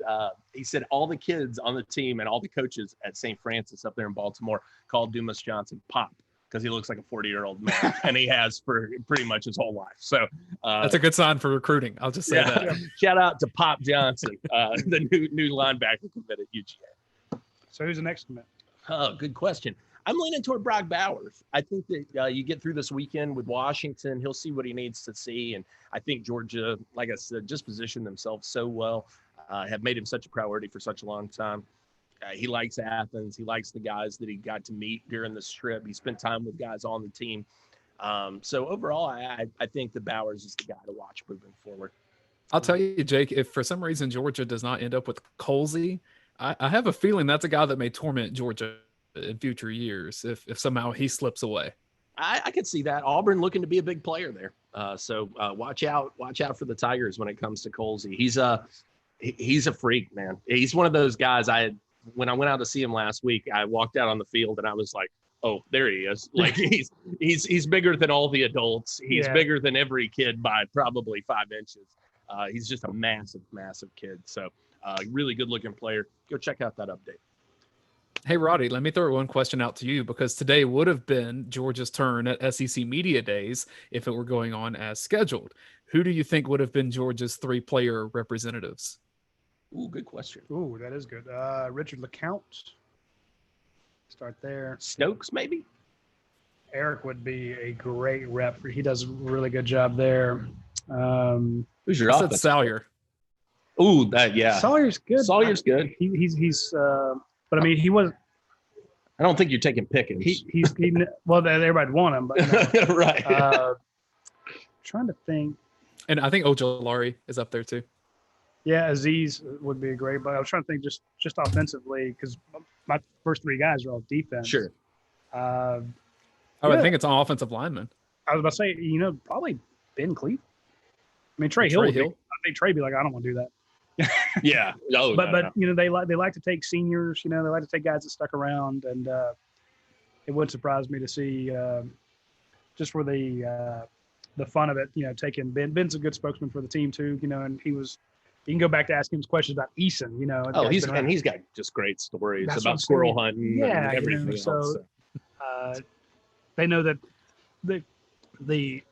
all the kids on the team and all the coaches at St. Francis up there in Baltimore called Dumas Johnson Pop because he looks like a 40-year-old man, and he has for pretty much his whole life. So that's a good sign for recruiting. I'll just say that. Yeah. Shout out to Pop Johnson, the new linebacker commit at UGA. So who's the next commit? Oh, good question. I'm leaning toward Brock Bowers. I think that you get through this weekend with Washington, he'll see what he needs to see. And I think Georgia, like I said, just positioned themselves so well, have made him such a priority for such a long time. He likes Athens. He likes the guys that he got to meet during this trip. He spent time with guys on the team. So overall, I think that Bowers is the guy to watch moving forward. I'll tell you, Jake, if for some reason Georgia does not end up with Colsey, I have a feeling that's a guy that may torment Georgia in future years if somehow he slips away. I could see that. Auburn looking to be a big player there. So watch out for the Tigers when it comes to Colsey. He's a freak, man. He's one of those guys when I went out to see him last week, I walked out on the field and I was like, oh, there he is. Like he's bigger than all the adults. He's bigger than every kid by probably 5 inches. He's just a massive, massive kid. So really good looking player. Go check out that update. Hey, Roddy, let me throw one question out to you because today would have been Georgia's turn at SEC Media Days if it were going on as scheduled. Who do you think would have been Georgia's 3-player representatives? Ooh, good question. Ooh, that is good. Richard LeCount. Start there. Stokes, maybe? Eric would be a great rep. He does a really good job there. Who's your offense? Sawyer. Ooh, yeah. Sawyer's good. Sawyer's good. He's but I mean, he was. I don't think you're taking Pickens. Well, everybody want him, but right. Trying to think. And I think Ojolari is up there too. Yeah, Aziz would be great, but I was trying to think just offensively because my first 3 guys are all defense. Sure. I think it's an offensive lineman. I was about to say, probably Ben Cleveland. I mean, Trey Hill. I think Trey would be like, I don't want to do that. Yeah. Oh, but they like to take seniors. They like to take guys that stuck around, and it wouldn't surprise me to see just for the fun of it. Taking Ben. Ben's a good spokesman for the team too. And he was. You can go back to asking him questions about Eason. He's got just great stories about squirrel hunting. Yeah, and everything else. So they know that the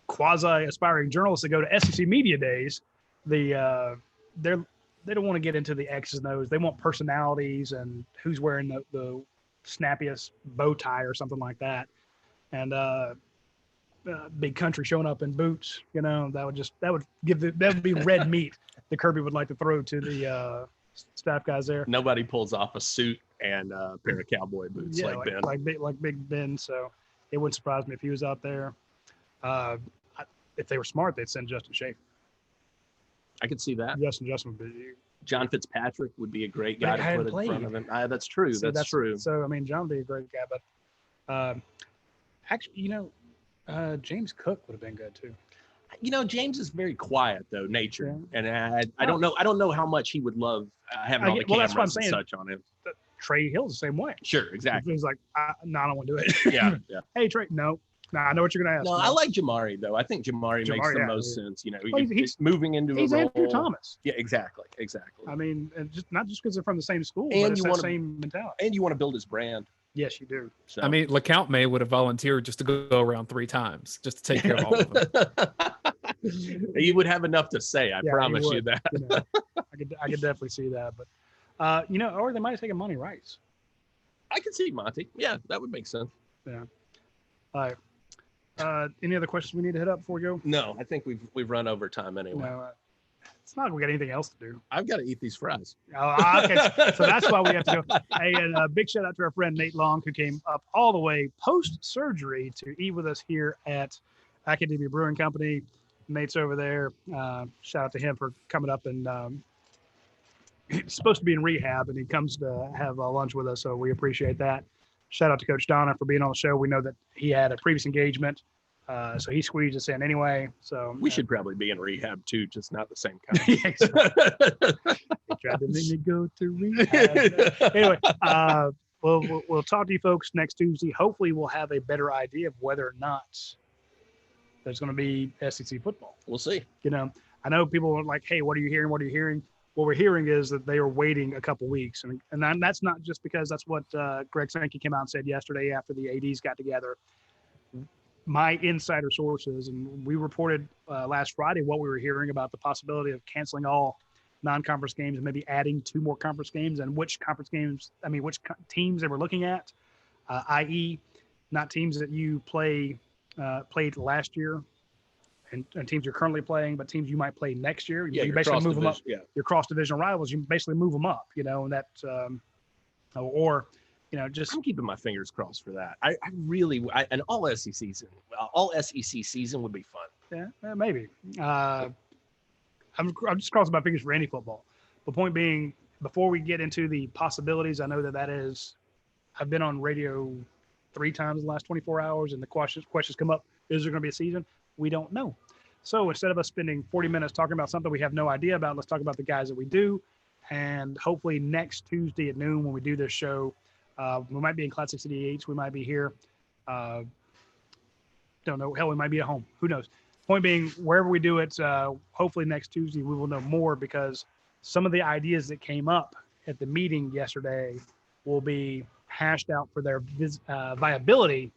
quasi aspiring journalists that go to SEC Media Days, they don't want to get into the X's and O's. They want personalities and who's wearing the snappiest bow tie or something like that. And Big Country showing up in boots, that would be red meat that Kirby would like to throw to the staff guys there. Nobody pulls off a suit and a pair of cowboy boots like Ben. Like Big Ben. So it wouldn't surprise me if he was out there. If they were smart, they'd send Justin Schaefer. I could see that. Justin would be. John Fitzpatrick would be a great guy to put in front of him. That's true. So that's true. So I mean, John would be a great guy, but actually, James Cook would have been good too. James is very quiet though, nature, and I don't know how much he would love having all the cameras and such on him. Trey Hill's the same way. Sure, exactly. He's like, no, I don't want to do it. Yeah. Hey, Trey, no. I know what you're going to ask. No, I like Jamari though. I think Jamari makes the most sense. He's moving into he's a role. Andrew Thomas. Yeah, exactly. I mean, not just because they're from the same school, and but it's the same mentality. And you want to build his brand. Yes, you do. So. I mean, LeCount May would have volunteered just to go around 3 times just to take care of all of them. You would have enough to say. I promise you that. I could definitely see that, but or they might have taken Monty Rice. I could see Monty. Yeah, that would make sense. Yeah. All right. Any other questions we need to hit up before we go? No, I think we've run over time anyway. No, it's not like we got anything else to do. I've got to eat these fries. Oh, okay. So that's why we have to go. Hey, and a big shout out to our friend Nate Long, who came up all the way post-surgery to eat with us here at Academia Brewing Company. Nate's over there. Shout out to him for coming up and he's supposed to be in rehab, and he comes to have lunch with us, so we appreciate that. Shout out to Coach Donna for being on the show. We know that he had a previous engagement, so he squeezed us in anyway. So we should probably be in rehab too, just not the same kind. He tried to make me go to rehab. Anyway, we'll talk to you folks next Tuesday. Hopefully, we'll have a better idea of whether or not there's going to be SEC football. We'll see. You know, I know people are like, "Hey, what are you hearing? What are you hearing?" What we're hearing is that they are waiting a couple weeks, and that's not just because that's what Greg Sankey came out and said yesterday after the ADs got together. My insider sources, and we reported last Friday what we were hearing about the possibility of canceling all non-conference games and maybe adding 2 more conference games, and which teams they were looking at, i.e., not teams that you played last year. And teams you're currently playing, but teams you might play next year. Yeah, you basically move them up. Yeah. Your cross-division rivals, you basically move them up, and that, just. I'm keeping my fingers crossed for that. I really, an all SEC season would be fun. Yeah, maybe. I'm just crossing my fingers for any football. The point being, before we get into the possibilities, I know that is, I've been on radio 3 times in the last 24 hours, and the questions come up: is there going to be a season? We don't know. So instead of us spending 40 minutes talking about something we have no idea about, let's talk about the guys that we do. And hopefully next Tuesday at noon when we do this show, we might be in Classic City H. We might be here. Don't know. Hell, we might be at home. Who knows? Point being, wherever we do it, hopefully next Tuesday we will know more, because some of the ideas that came up at the meeting yesterday will be hashed out for their viability.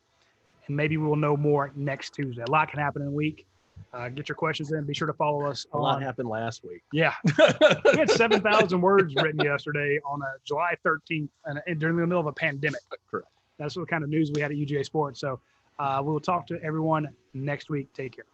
And maybe we will know more next Tuesday. A lot can happen in a week. Get your questions in. Be sure to follow us. A lot happened last week. Yeah. We had 7,000 words written yesterday on July 13th and during the middle of a pandemic. Correct. That's what kind of news we had at UGA Sports. So we will talk to everyone next week. Take care.